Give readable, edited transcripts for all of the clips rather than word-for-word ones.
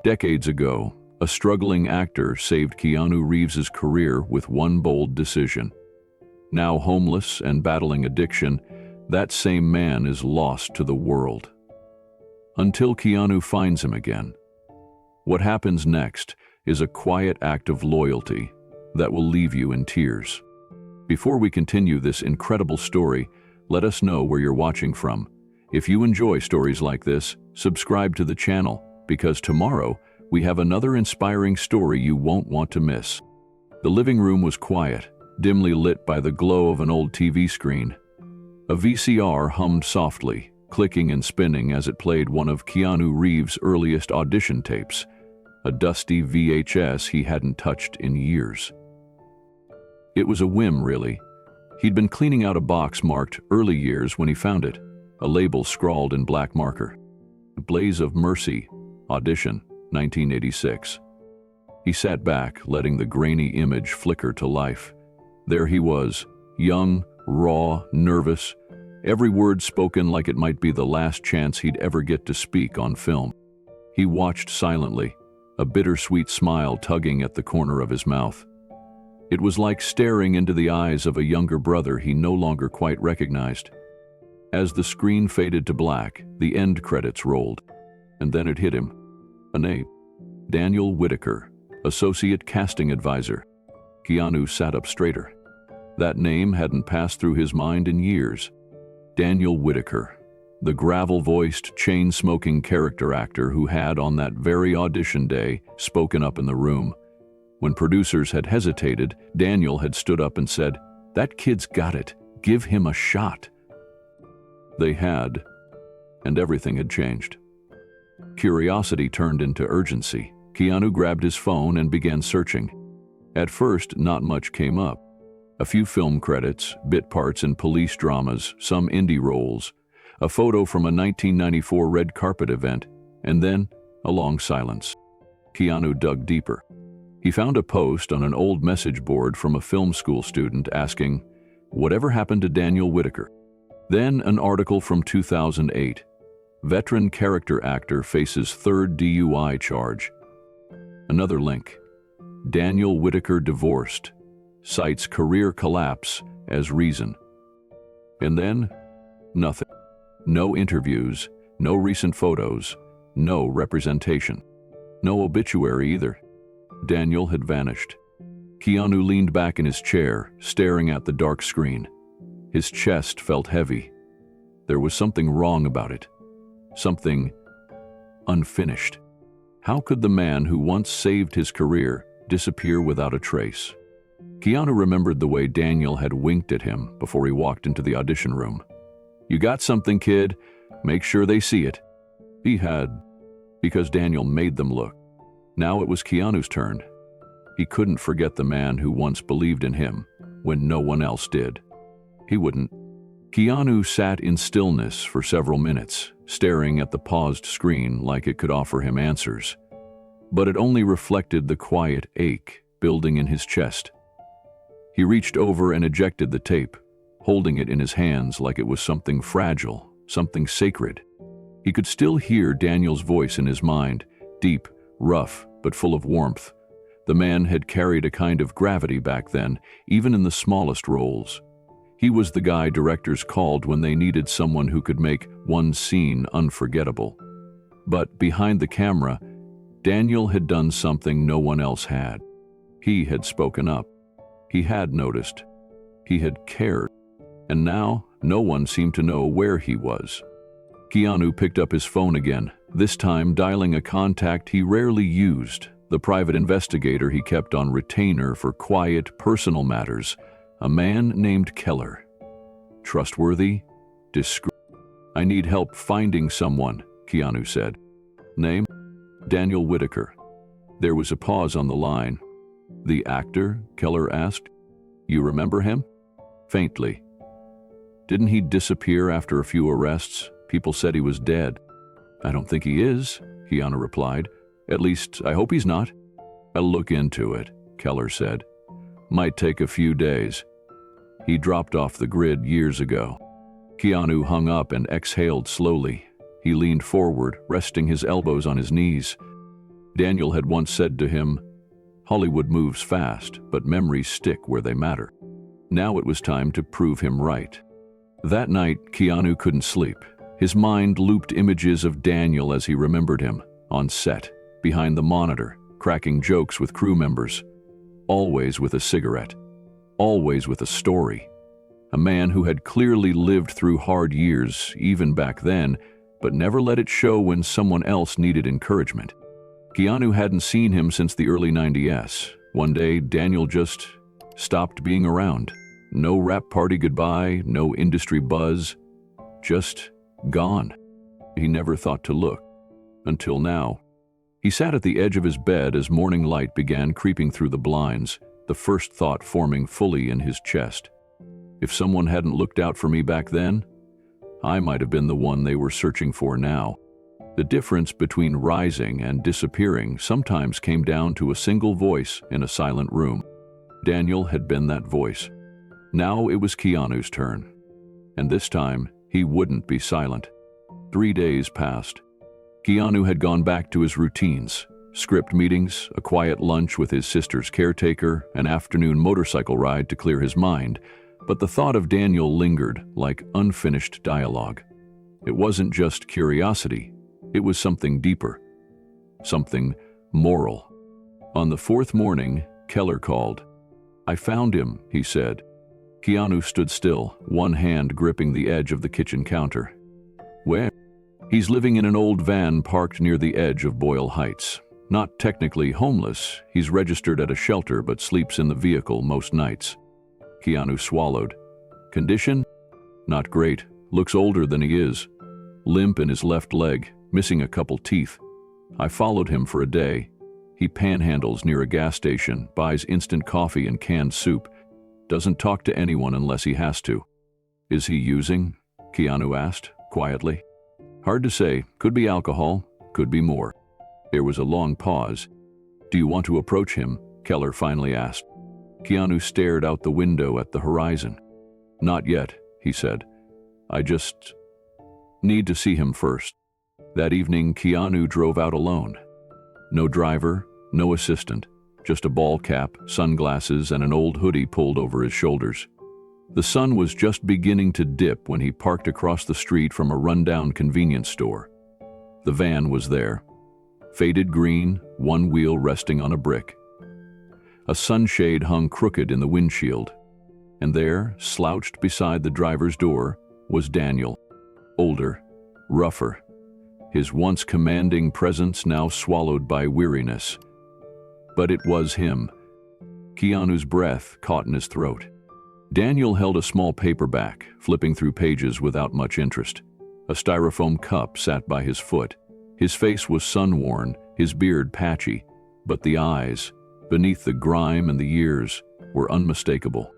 Decades ago, a struggling actor saved Keanu Reeves' career with one bold decision. Now homeless and battling addiction, that same man is lost to the world. Until Keanu finds him again. What happens next is a quiet act of loyalty that will leave you in tears. Before we continue this incredible story, let us know where you're watching from. If you enjoy stories like this, subscribe to the channel, because tomorrow we have another inspiring story you won't want to miss. The living room was quiet, dimly lit by the glow of an old TV screen. A VCR hummed softly, clicking and spinning as it played one of Keanu Reeves' earliest audition tapes, a dusty VHS he hadn't touched in years. It was a whim, really. He'd been cleaning out a box marked "Early Years" when he found it, a label scrawled in black marker. "Blaze of Mercy, Audition, 1986. He sat back, letting the grainy image flicker to life. There he was, young, raw, nervous, every word spoken like it might be the last chance he'd ever get to speak on film. He watched silently, a bittersweet smile tugging at the corner of his mouth. It was like staring into the eyes of a younger brother he no longer quite recognized. As the screen faded to black, the end credits rolled. And then it hit him. A name. Daniel Whitaker, Associate Casting Advisor. Keanu sat up straighter. That name hadn't passed through his mind in years. Daniel Whitaker, the gravel-voiced, chain-smoking character actor who had, on that very audition day, spoken up in the room. When producers had hesitated, Daniel had stood up and said, "That kid's got it. Give him a shot." They had, and everything had changed. Curiosity turned into urgency. Keanu grabbed his phone and began searching. At first, not much came up. A few film credits, bit parts in police dramas, some indie roles, a photo from a 1994 red carpet event, and then a long silence. Keanu dug deeper. He found a post on an old message board from a film school student asking, "Whatever happened to Daniel Whitaker?" Then an article from 2008. Veteran character actor faces third DUI charge. Another link. Daniel Whitaker divorced. Cites career collapse as reason. And then, nothing. No interviews, no recent photos, no representation. No obituary either. Daniel had vanished. Keanu leaned back in his chair, staring at the dark screen. His chest felt heavy. There was something wrong about it. Something unfinished. How could the man who once saved his career disappear without a trace? Keanu remembered the way Daniel had winked at him before he walked into the audition room. "You got something, kid. Make sure they see it." He had, because Daniel made them look. Now it was Keanu's turn. He couldn't forget the man who once believed in him when no one else did. He wouldn't. Keanu sat in stillness for several minutes, staring at the paused screen like it could offer him answers. But it only reflected the quiet ache building in his chest. He reached over and ejected the tape, holding it in his hands like it was something fragile, something sacred. He could still hear Daniel's voice in his mind, deep, rough, but full of warmth. The man had carried a kind of gravity back then, even in the smallest roles. He was the guy directors called when they needed someone who could make one scene unforgettable. But behind the camera, Daniel had done something no one else had. He had spoken up. He had noticed. He had cared. And now, no one seemed to know where he was. Keanu picked up his phone again, this time dialing a contact he rarely used, the private investigator he kept on retainer for quiet, personal matters, a man named Keller. Trustworthy? Discreet? "I need help finding someone," Keanu said. "Name? Daniel Whitaker." There was a pause on the line. "The actor?" Keller asked. "You remember him?" "Faintly." "Didn't he disappear after a few arrests? People said he was dead." "I don't think he is," Keanu replied. "At least, I hope he's not." "I'll look into it," Keller said. "Might take a few days." He dropped off the grid years ago. Keanu hung up and exhaled slowly. He leaned forward, resting his elbows on his knees. Daniel had once said to him, "Hollywood moves fast, but memories stick where they matter." Now it was time to prove him right. That night, Keanu couldn't sleep. His mind looped images of Daniel as he remembered him, on set, behind the monitor, cracking jokes with crew members, always with a cigarette, always with a story. A man who had clearly lived through hard years, even back then, but never let it show when someone else needed encouragement. Keanu hadn't seen him since the early 90s. One day, Daniel just stopped being around. No rap party goodbye, no industry buzz, just gone. He never thought to look. Until now. He sat at the edge of his bed as morning light began creeping through the blinds, the first thought forming fully in his chest. If someone hadn't looked out for me back then, I might have been the one they were searching for now. The difference between rising and disappearing sometimes came down to a single voice in a silent room. Daniel had been that voice. Now it was Keanu's turn. And this time, he wouldn't be silent. 3 days passed. Keanu had gone back to his routines: script meetings, a quiet lunch with his sister's caretaker, an afternoon motorcycle ride to clear his mind. But the thought of Daniel lingered like unfinished dialogue. It wasn't just curiosity. It was something deeper. Something moral. On the 4th morning, Keller called. "I found him," he said. Keanu stood still, one hand gripping the edge of the kitchen counter. "Where?" "He's living in an old van parked near the edge of Boyle Heights. Not technically homeless, he's registered at a shelter but sleeps in the vehicle most nights." Keanu swallowed. "Condition?" "Not great. Looks older than he is. Limp in his left leg, missing a couple teeth. I followed him for a day. He panhandles near a gas station, buys instant coffee and canned soup. Doesn't talk to anyone unless he has to." "Is he using?" Keanu asked, quietly. "Hard to say. Could be alcohol, could be more." There was a long pause. "Do you want to approach him?" Keller finally asked. Keanu stared out the window at the horizon. "Not yet," he said. "I just need to see him first." That evening, Keanu drove out alone. No driver, no assistant, just a ball cap, sunglasses, and an old hoodie pulled over his shoulders. The sun was just beginning to dip when he parked across the street from a rundown convenience store. The van was there. Faded green, one wheel resting on a brick. A sunshade hung crooked in the windshield. And there, slouched beside the driver's door, was Daniel. Older, rougher. His once commanding presence now swallowed by weariness. But it was him. Keanu's breath caught in his throat. Daniel held a small paperback, flipping through pages without much interest. A styrofoam cup sat by his foot. His face was sun-worn, his beard patchy, but the eyes, beneath the grime and the years, were unmistakable.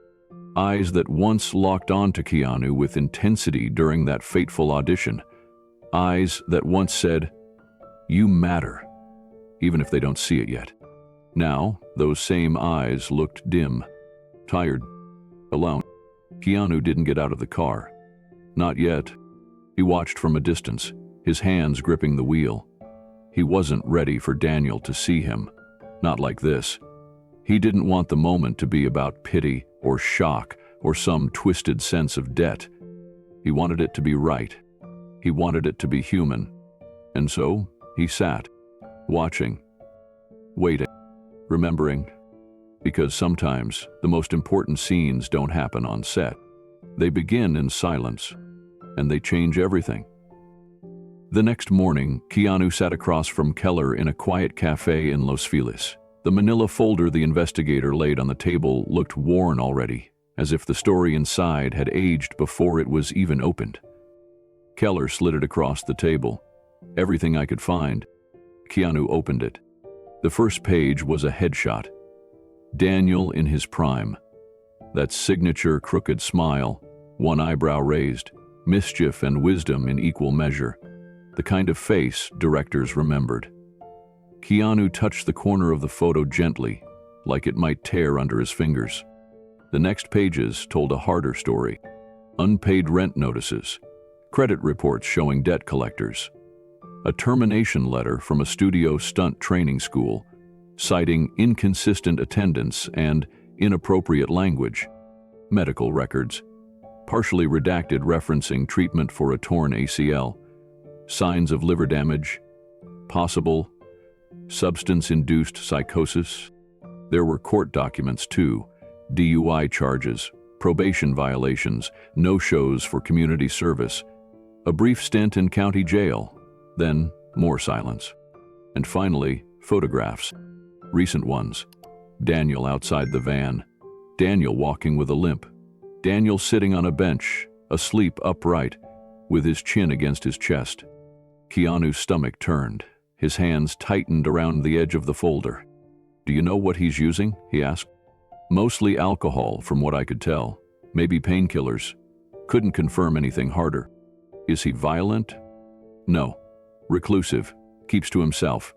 Eyes that once locked onto Keanu with intensity during that fateful audition. Eyes that once said, "You matter," even if they don't see it yet. Now, those same eyes looked dim, tired, alone. Keanu didn't get out of the car. Not yet. He watched from a distance, his hands gripping the wheel. He wasn't ready for Daniel to see him. Not like this. He didn't want the moment to be about pity or shock or some twisted sense of debt. He wanted it to be right. He wanted it to be human. And so, he sat, watching, waiting, remembering. Because sometimes, the most important scenes don't happen on set. They begin in silence, and they change everything. The next morning, Keanu sat across from Keller in a quiet cafe in Los Feliz. The manila folder the investigator laid on the table looked worn already, as if the story inside had aged before it was even opened. Keller slid it across the table. "Everything I could find." Keanu opened it. The first page was a headshot. Daniel in his prime. That signature crooked smile, one eyebrow raised, mischief and wisdom in equal measure. The kind of face directors remembered. Keanu touched the corner of the photo gently, like it might tear under his fingers. The next pages told a harder story. Unpaid rent notices, credit reports showing debt collectors. A termination letter from a studio stunt training school, citing inconsistent attendance and inappropriate language. Medical records, partially redacted referencing treatment for a torn ACL. Signs of liver damage, possible substance-induced psychosis. There were court documents too, DUI charges, probation violations, no-shows for community service, a brief stint in county jail, then more silence. And finally, photographs. Recent ones. Daniel outside the van. Daniel walking with a limp. Daniel sitting on a bench, asleep upright, with his chin against his chest. Keanu's stomach turned. His hands tightened around the edge of the folder. "Do you know what he's using?" he asked. "Mostly alcohol, from what I could tell. Maybe painkillers. Couldn't confirm anything harder." "Is he violent?" "No. Reclusive. Keeps to himself.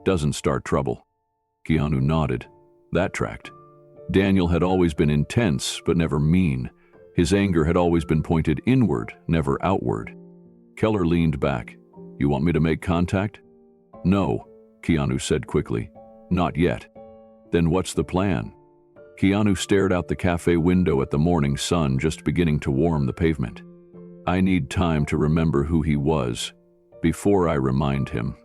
Doesn't start trouble." Keanu nodded. That tracked. Daniel had always been intense, but never mean. His anger had always been pointed inward, never outward. Keller leaned back. "You want me to make contact?" "No," Keanu said quickly. "Not yet." "Then what's the plan?" Keanu stared out the cafe window at the morning sun just beginning to warm the pavement. "I need time to remember who he was, before I remind him."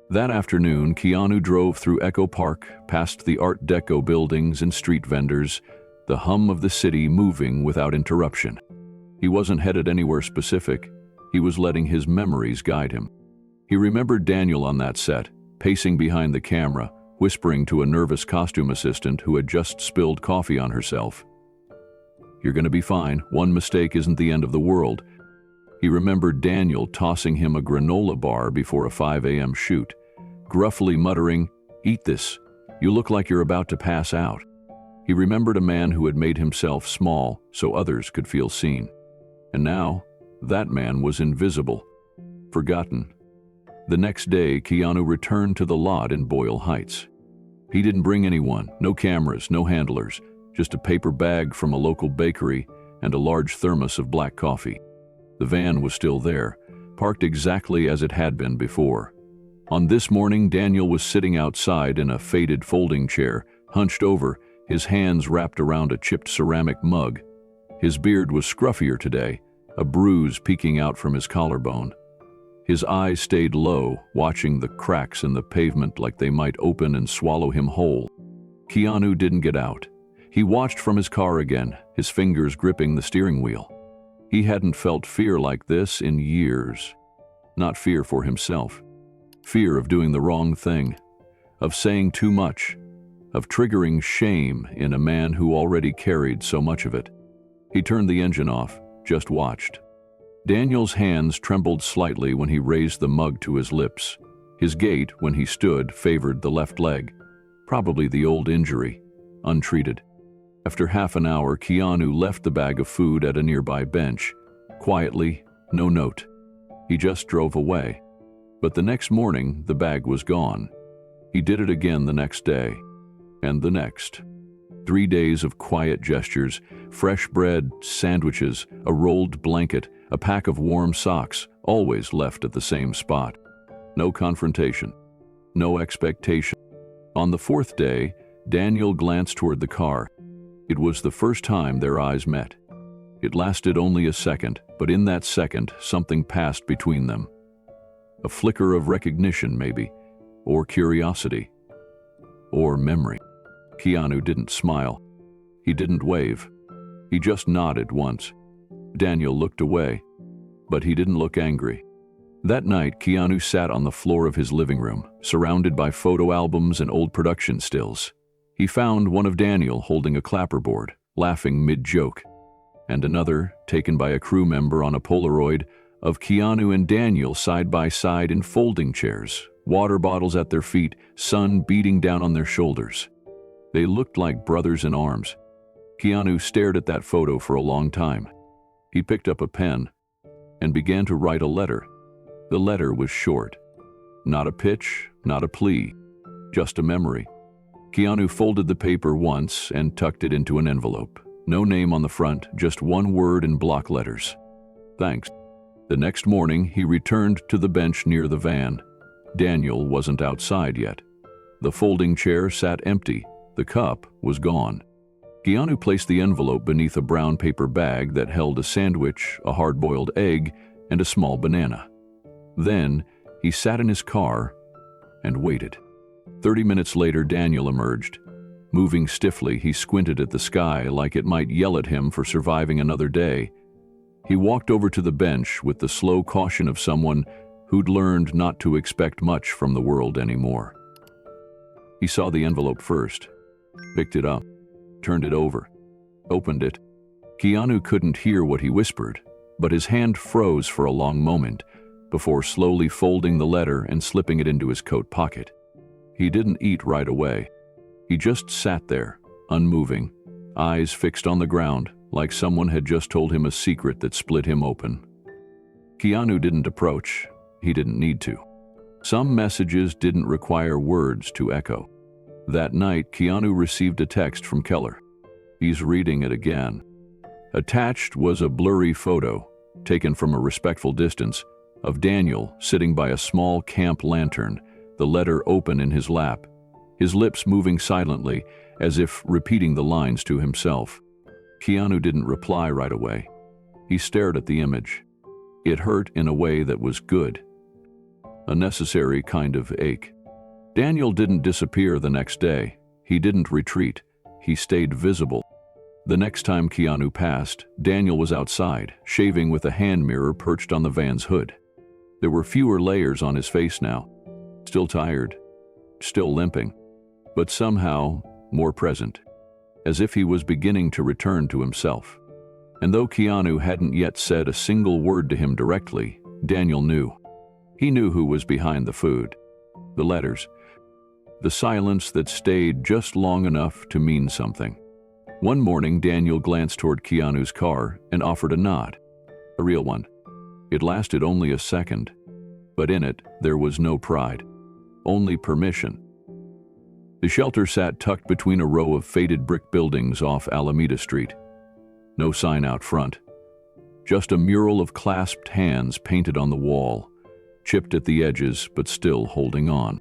That afternoon, Keanu drove through Echo Park, past the Art Deco buildings and street vendors, the hum of the city moving without interruption. He wasn't headed anywhere specific. He was letting his memories guide him. He remembered Daniel on that set, pacing behind the camera, whispering to a nervous costume assistant who had just spilled coffee on herself. "You're going to be fine. One mistake isn't the end of the world." He remembered Daniel tossing him a granola bar before a 5 a.m. shoot, gruffly muttering, "Eat this. You look like you're about to pass out." He remembered a man who had made himself small so others could feel seen. And now, that man was invisible, forgotten. The next day, Keanu returned to the lot in Boyle Heights. He didn't bring anyone, no cameras, no handlers, just a paper bag from a local bakery and a large thermos of black coffee. The van was still there, parked exactly as it had been before. On this morning, Daniel was sitting outside in a faded folding chair, hunched over, his hands wrapped around a chipped ceramic mug. His beard was scruffier today, a bruise peeking out from his collarbone. His eyes stayed low, watching the cracks in the pavement like they might open and swallow him whole. Keanu didn't get out. He watched from his car again, his fingers gripping the steering wheel. He hadn't felt fear like this in years. Not fear for himself. Fear of doing the wrong thing, of saying too much, of triggering shame in a man who already carried so much of it. He turned the engine off, just watched. Daniel's hands trembled slightly when he raised the mug to his lips. His gait, when he stood, favored the left leg. Probably the old injury, untreated. After half an hour, Keanu left the bag of food at a nearby bench. Quietly, no note. He just drove away. But the next morning, the bag was gone. He did it again the next day, and the next. 3 days of quiet gestures, fresh bread, sandwiches, a rolled blanket, a pack of warm socks, always left at the same spot. No confrontation, no expectation. On the 4th day, Daniel glanced toward the car. It was the first time their eyes met. It lasted only a second, but in that second, something passed between them. A flicker of recognition, maybe, or curiosity, or memory. Keanu didn't smile. He didn't wave. He just nodded once. Daniel looked away, but he didn't look angry. That night, Keanu sat on the floor of his living room, surrounded by photo albums and old production stills. He found one of Daniel holding a clapperboard, laughing mid-joke, and another, taken by a crew member on a Polaroid, of Keanu and Daniel side by side in folding chairs, water bottles at their feet, sun beating down on their shoulders. They looked like brothers in arms. Keanu stared at that photo for a long time. He picked up a pen and began to write a letter. The letter was short. Not a pitch, not a plea, just a memory. Keanu folded the paper once and tucked it into an envelope. No name on the front, just one word in block letters. "Thanks." The next morning, he returned to the bench near the van. Daniel wasn't outside yet. The folding chair sat empty. The cup was gone. Keanu placed the envelope beneath a brown paper bag that held a sandwich, a hard-boiled egg, and a small banana. Then, he sat in his car and waited. 30 minutes later, Daniel emerged. Moving stiffly, he squinted at the sky like it might yell at him for surviving another day. He walked over to the bench with the slow caution of someone who'd learned not to expect much from the world anymore. He saw the envelope first, picked it up, turned it over, opened it. Keanu couldn't hear what he whispered, but his hand froze for a long moment before slowly folding the letter and slipping it into his coat pocket. He didn't eat right away. He just sat there, unmoving, eyes fixed on the ground, like someone had just told him a secret that split him open. Keanu didn't approach. He didn't need to. Some messages didn't require words to echo. That night, Keanu received a text from Keller. He's reading it again. Attached was a blurry photo, taken from a respectful distance, of Daniel sitting by a small camp lantern, the letter open in his lap, his lips moving silently, as if repeating the lines to himself. Keanu didn't reply right away. He stared at the image. It hurt in a way that was good. A necessary kind of ache. Daniel didn't disappear the next day. He didn't retreat. He stayed visible. The next time Keanu passed, Daniel was outside, shaving with a hand mirror perched on the van's hood. There were fewer layers on his face now. Still tired, still limping, but somehow more present, as if he was beginning to return to himself. And though Keanu hadn't yet said a single word to him directly, Daniel knew. He knew who was behind the food, the letters, the silence that stayed just long enough to mean something. One morning, Daniel glanced toward Keanu's car and offered a nod, a real one. It lasted only a second, but in it there was no pride, only permission. The shelter sat tucked between a row of faded brick buildings off Alameda Street. No sign out front, just a mural of clasped hands painted on the wall, chipped at the edges but still holding on.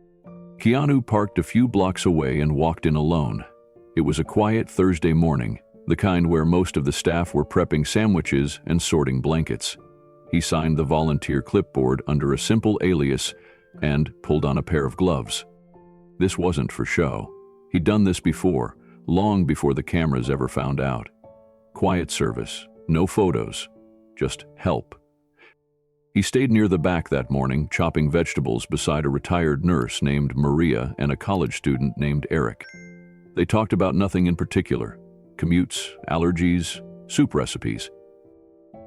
Keanu parked a few blocks away and walked in alone. It was a quiet Thursday morning, the kind where most of the staff were prepping sandwiches and sorting blankets. He signed the volunteer clipboard under a simple alias and pulled on a pair of gloves. This wasn't for show. He'd done this before, long before the cameras ever found out. Quiet service, no photos, just help. He stayed near the back that morning, chopping vegetables beside a retired nurse named Maria and a college student named Eric. They talked about nothing in particular: commutes, allergies, soup recipes.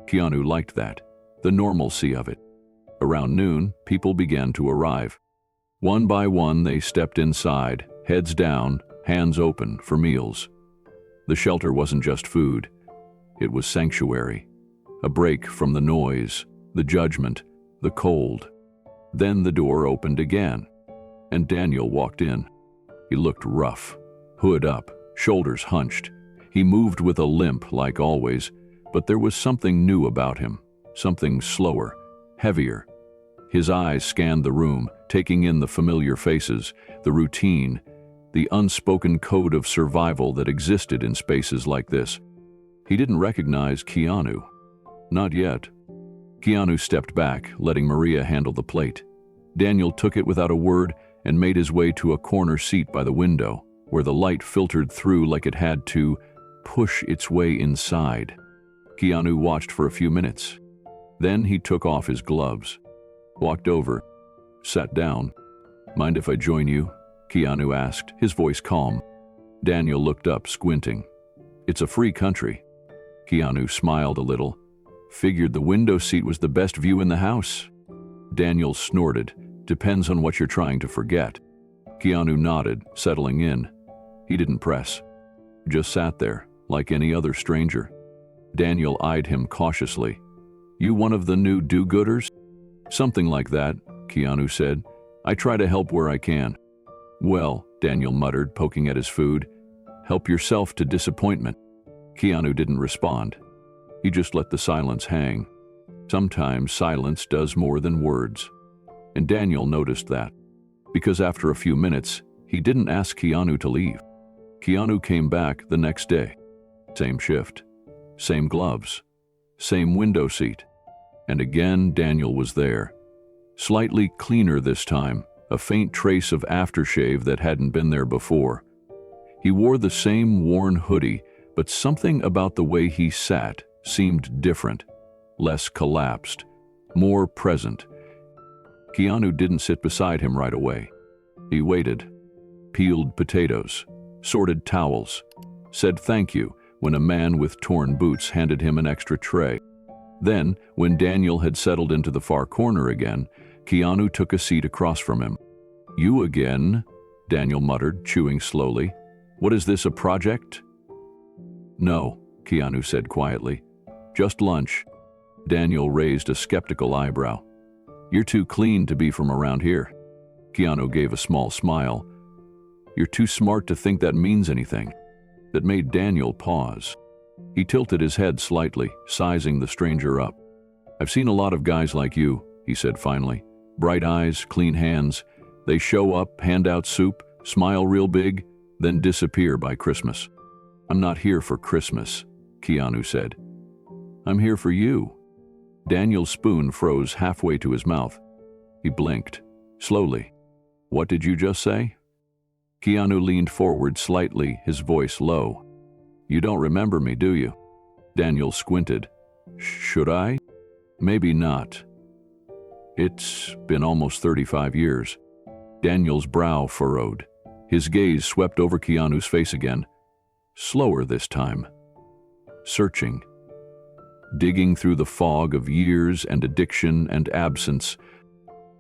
Keanu liked that, the normalcy of it. Around noon, people began to arrive. One by one, they stepped inside, heads down, hands open for meals. The shelter wasn't just food. It was sanctuary, a break from the noise, the judgment, the cold. Then the door opened again, and Daniel walked in. He looked rough, hood up, shoulders hunched. He moved with a limp like always, but there was something new about him, something slower, heavier. His eyes scanned the room, taking in the familiar faces, the routine, the unspoken code of survival that existed in spaces like this. He didn't recognize Keanu. Not yet. Keanu stepped back, letting Maria handle the plate. Daniel took it without a word and made his way to a corner seat by the window, where the light filtered through like it had to push its way inside. Keanu watched for a few minutes. Then he took off his gloves, walked over, sat down. "Mind if I join you?" Keanu asked, his voice calm. Daniel looked up, squinting. "It's a free country." Keanu smiled a little. "Figured the window seat was the best view in the house." Daniel snorted. "Depends on what you're trying to forget." Keanu nodded, settling in. He didn't press. Just sat there, like any other stranger. Daniel eyed him cautiously. "You one of the new do-gooders?" "Something like that," Keanu said. "I try to help where I can." "Well," Daniel muttered, poking at his food, "help yourself to disappointment." Keanu didn't respond. He just let the silence hang. Sometimes silence does more than words. And Daniel noticed that, because after a few minutes, he didn't ask Keanu to leave. Keanu came back the next day. Same shift, same gloves, same window seat. And again, Daniel was there. Slightly cleaner this time, a faint trace of aftershave that hadn't been there before. He wore the same worn hoodie, but something about the way he sat seemed different, less collapsed, more present. Keanu didn't sit beside him right away. He waited, peeled potatoes, sorted towels, said thank you when a man with torn boots handed him an extra tray. Then, when Daniel had settled into the far corner again, Keanu took a seat across from him. "You again?" Daniel muttered, chewing slowly. "What is this, a project?" "No," Keanu said quietly. "Just lunch." Daniel raised a skeptical eyebrow. "You're too clean to be from around here." Keanu gave a small smile. "You're too smart to think that means anything." That made Daniel pause. He tilted his head slightly, sizing the stranger up. "I've seen a lot of guys like you," he said finally. "Bright eyes, clean hands. They show up, hand out soup, smile real big, then disappear by Christmas." "I'm not here for Christmas," Keanu said. "I'm here for you." Daniel's spoon froze halfway to his mouth. He blinked, slowly. "What did you just say?" Keanu leaned forward slightly, his voice low. "You don't remember me, do you?" Daniel squinted. "Should I?" "Maybe not. It's been almost 35 years. Daniel's brow furrowed. His gaze swept over Keanu's face again. Slower this time. Searching. Digging through the fog of years and addiction and absence.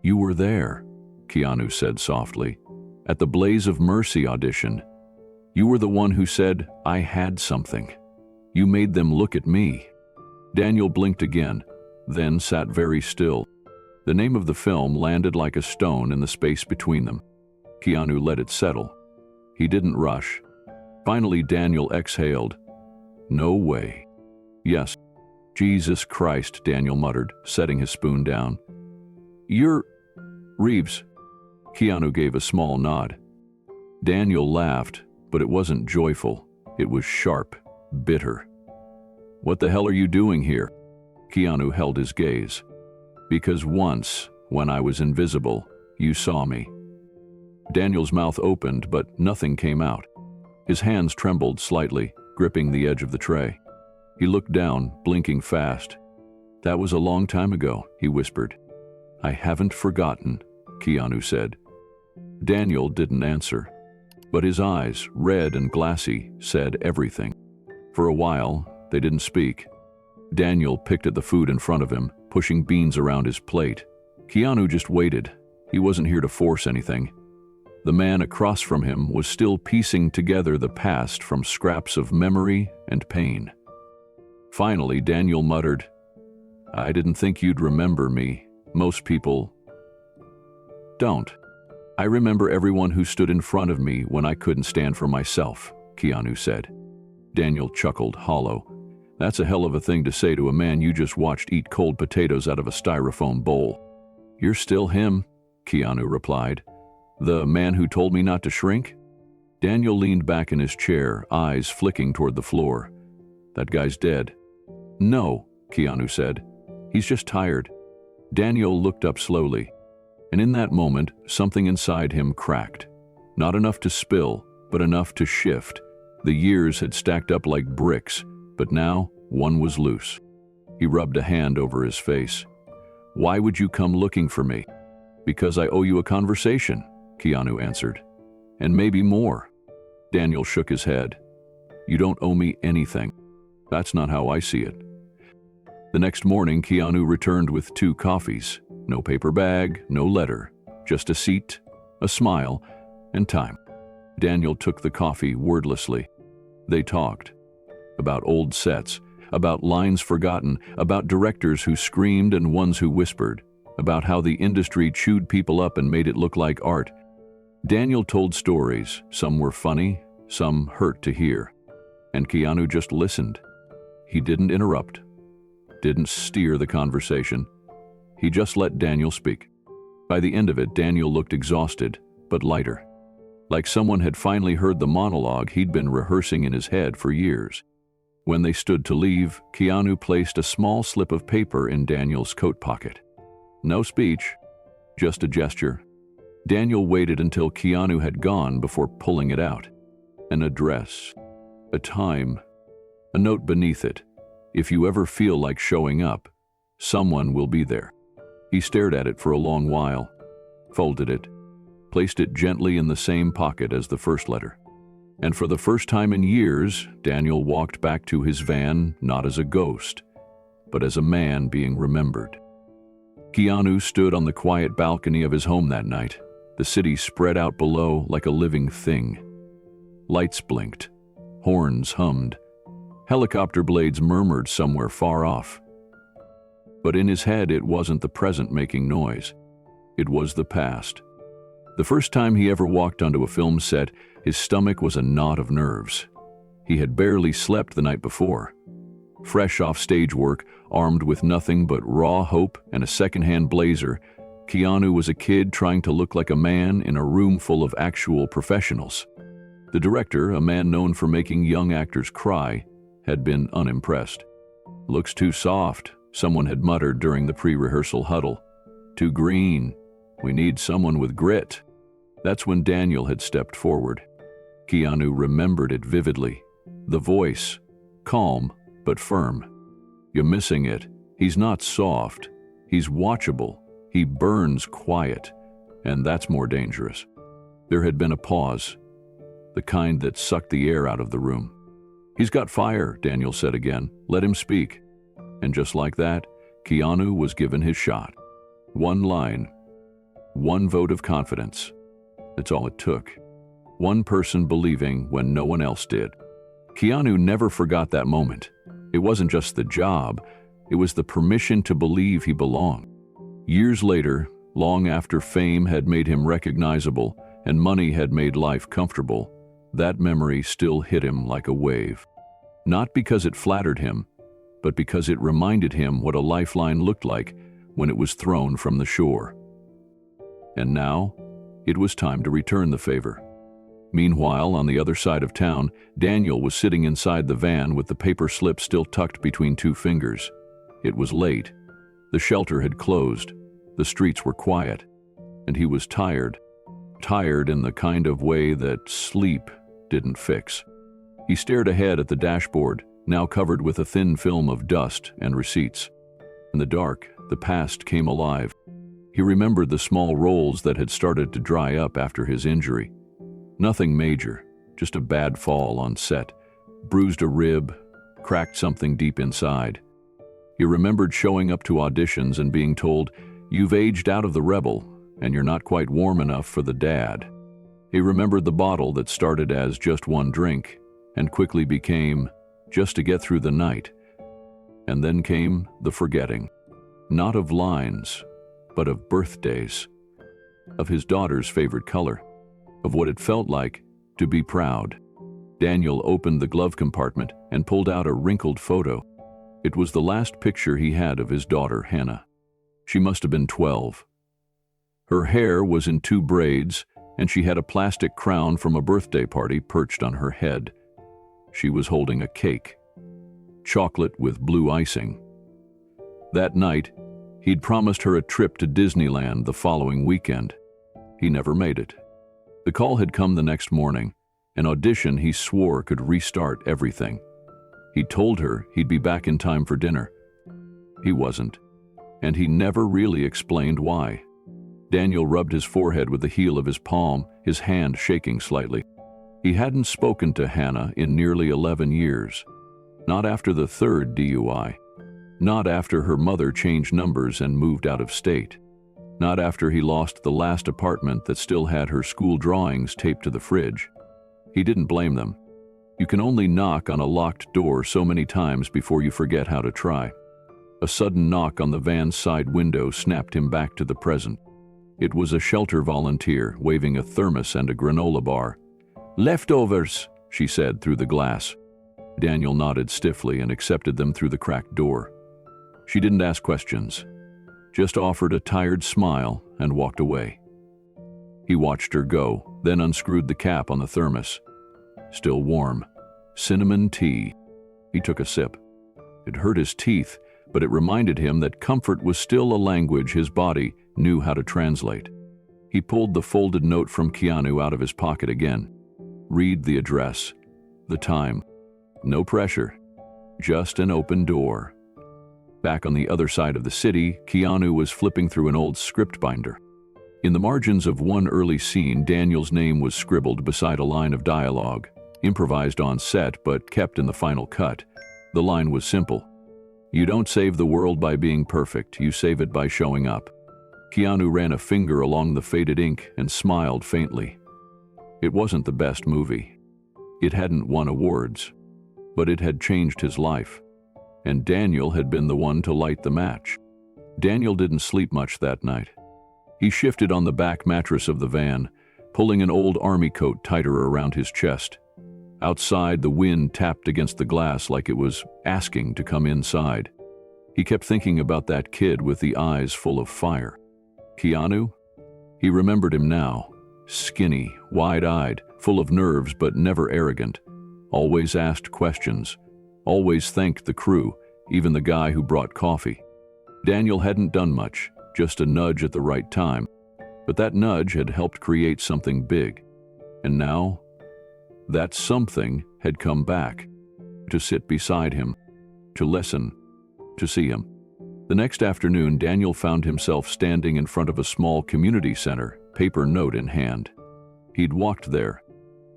"You were there," Keanu said softly, "at the Blaze of Mercy audition. You were the one who said, 'I had something.' You made them look at me." Daniel blinked again, then sat very still. The name of the film landed like a stone in the space between them. Keanu let it settle. He didn't rush. Finally, Daniel exhaled. "No way." "Yes." "Jesus Christ," Daniel muttered, setting his spoon down. "You're Reeves." Keanu gave a small nod. Daniel laughed, but it wasn't joyful. It was sharp, bitter. "What the hell are you doing here?" Keanu held his gaze. "Because once, when I was invisible, you saw me." Daniel's mouth opened, but nothing came out. His hands trembled slightly, gripping the edge of the tray. He looked down, blinking fast. "That was a long time ago," he whispered. "I haven't forgotten," Keanu said. Daniel didn't answer, but his eyes, red and glassy, said everything. For a while, they didn't speak. Daniel picked at the food in front of him, pushing beans around his plate. Keanu just waited. He wasn't here to force anything. The man across from him was still piecing together the past from scraps of memory and pain. Finally, Daniel muttered, "I didn't think you'd remember me. Most people don't. I remember everyone who stood in front of me when I couldn't stand for myself," Keanu said. Daniel chuckled, hollow. "That's a hell of a thing to say to a man you just watched eat cold potatoes out of a styrofoam bowl." "You're still him," Keanu replied. "The man who told me not to shrink?" Daniel leaned back in his chair, eyes flicking toward the floor. "That guy's dead." "No," Keanu said. "He's just tired." Daniel looked up slowly, and in that moment, something inside him cracked. Not enough to spill, but enough to shift. The years had stacked up like bricks, but now one was loose. He rubbed a hand over his face. "Why would you come looking for me?" "Because I owe you a conversation," Keanu answered. "And maybe more." Daniel shook his head. "You don't owe me anything. That's not how I see it." The next morning, Keanu returned with 2 coffees. No paper bag, no letter. Just a seat, a smile, and time. Daniel took the coffee wordlessly. They talked. About old sets, about lines forgotten, about directors who screamed and ones who whispered, about how the industry chewed people up and made it look like art. Daniel told stories. Some were funny, some hurt to hear. And Keanu just listened. He didn't interrupt. didn't steer the conversation. He just let Daniel speak. By the end of it, Daniel looked exhausted, but lighter. Like someone had finally heard the monologue he'd been rehearsing in his head for years. When they stood to leave, Keanu placed a small slip of paper in Daniel's coat pocket. No speech, just a gesture. Daniel waited until Keanu had gone before pulling it out. An address, a time, a note beneath it. If you ever feel like showing up, someone will be there. He stared at it for a long while, folded it, placed it gently in the same pocket as the first letter. And for the first time in years, Daniel walked back to his van not as a ghost, but as a man being remembered. Keanu stood on the quiet balcony of his home that night, the city spread out below like a living thing. Lights blinked, horns hummed, helicopter blades murmured somewhere far off. But in his head, it wasn't the present making noise. It was the past. The first time he ever walked onto a film set, his stomach was a knot of nerves. He had barely slept the night before. Fresh off stage work, armed with nothing but raw hope and a secondhand blazer, Keanu was a kid trying to look like a man in a room full of actual professionals. The director, a man known for making young actors cry, had been unimpressed. "Looks too soft," someone had muttered during the pre-rehearsal huddle. "Too green. We need someone with grit." That's when Daniel had stepped forward. Keanu remembered it vividly. The voice, calm but firm. "You're missing it. He's not soft. He's watchable. He burns quiet. And that's more dangerous." There had been a pause, the kind that sucked the air out of the room. "He's got fire," Daniel said again. "Let him speak." And just like that, Keanu was given his shot. One line, one vote of confidence. That's all it took. One person believing when no one else did. Keanu never forgot that moment. It wasn't just the job, it was the permission to believe he belonged. Years later, long after fame had made him recognizable and money had made life comfortable, that memory still hit him like a wave. Not because it flattered him, but because it reminded him what a lifeline looked like when it was thrown from the shore. And now, it was time to return the favor. Meanwhile, on the other side of town, Daniel was sitting inside the van with the paper slip still tucked between two fingers. It was late. The shelter had closed. The streets were quiet. And he was tired. Tired in the kind of way that sleep didn't fix. He stared ahead at the dashboard, now covered with a thin film of dust and receipts. In the dark, the past came alive. He remembered the small rolls that had started to dry up after his injury. Nothing major, just a bad fall on set, bruised a rib, cracked something deep inside. He remembered showing up to auditions and being told, "You've aged out of the rebel, and you're not quite warm enough for the dad." He remembered the bottle that started as just one drink and quickly became just to get through the night. And then came the forgetting, not of lines, but of birthdays, of his daughter's favorite color, of what it felt like to be proud. Daniel opened the glove compartment and pulled out a wrinkled photo. It was the last picture he had of his daughter, Hannah. She must have been 12. Her hair was in 2 braids, and she had a plastic crown from a birthday party perched on her head. She was holding a cake, chocolate with blue icing. That night, he'd promised her a trip to Disneyland the following weekend. He never made it. The call had come the next morning, an audition he swore could restart everything. He told her he'd be back in time for dinner. He wasn't, and he never really explained why. Daniel rubbed his forehead with the heel of his palm, his hand shaking slightly. He hadn't spoken to Hannah in nearly 11 years. Not after the 3rd DUI. Not after her mother changed numbers and moved out of state. Not after he lost the last apartment that still had her school drawings taped to the fridge. He didn't blame them. You can only knock on a locked door so many times before you forget how to try. A sudden knock on the van's side window snapped him back to the present. It was a shelter volunteer waving a thermos and a granola bar. "Leftovers," she said through the glass. Daniel nodded stiffly and accepted them through the cracked door. She didn't ask questions, just offered a tired smile and walked away. He watched her go, then unscrewed the cap on the thermos. Still warm. Cinnamon tea. He took a sip. It hurt his teeth, but it reminded him that comfort was still a language his body knew how to translate. He pulled the folded note from Keanu out of his pocket again. Read the address, the time. No pressure, just an open door. Back on the other side of the city, Keanu was flipping through an old script binder. In the margins of one early scene, Daniel's name was scribbled beside a line of dialogue, improvised on set but kept in the final cut. The line was simple. "You don't save the world by being perfect, you save it by showing up." Keanu ran a finger along the faded ink and smiled faintly. It wasn't the best movie. It hadn't won awards, but it had changed his life. And Daniel had been the one to light the match. Daniel didn't sleep much that night. He shifted on the back mattress of the van, pulling an old army coat tighter around his chest. Outside, the wind tapped against the glass like it was asking to come inside. He kept thinking about that kid with the eyes full of fire. Keanu? He remembered him now. Skinny, wide-eyed, full of nerves but never arrogant. Always asked questions. Always thanked the crew, even the guy who brought coffee. Daniel hadn't done much, just a nudge at the right time. But that nudge had helped create something big. And now, that something had come back, to sit beside him, to listen, to see him. The next afternoon, Daniel found himself standing in front of a small community center, paper note in hand. He'd walked there.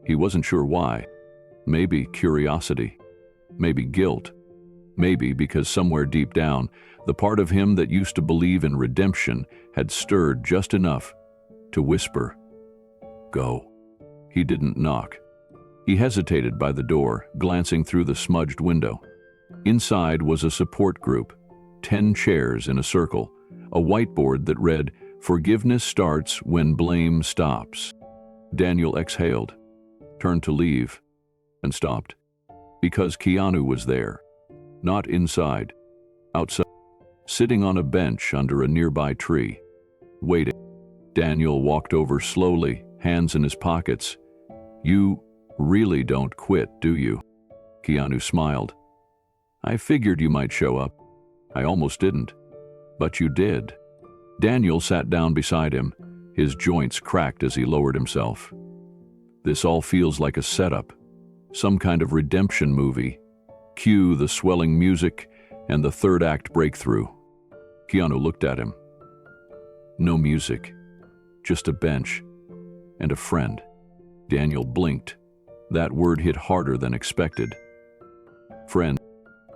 He wasn't sure why. Maybe curiosity. Maybe guilt. Maybe because somewhere deep down, the part of him that used to believe in redemption had stirred just enough to whisper, "Go." He didn't knock. He hesitated by the door, glancing through the smudged window. Inside was a support group, 10 chairs in a circle, a whiteboard that read, "Forgiveness starts when blame stops." Daniel exhaled, turned to leave, and stopped. Because Keanu was there. Not inside. Outside. Sitting on a bench under a nearby tree. Waiting. Daniel walked over slowly, hands in his pockets. "You really don't quit, do you?" Keanu smiled. "I figured you might show up. I almost didn't. But you did." Daniel sat down beside him. His joints cracked as he lowered himself. "This all feels like a setup. Some kind of redemption movie. Cue the swelling music and the third act breakthrough." Keanu looked at him. No music. Just a bench. And a friend. Daniel blinked. That word hit harder than expected. Friend.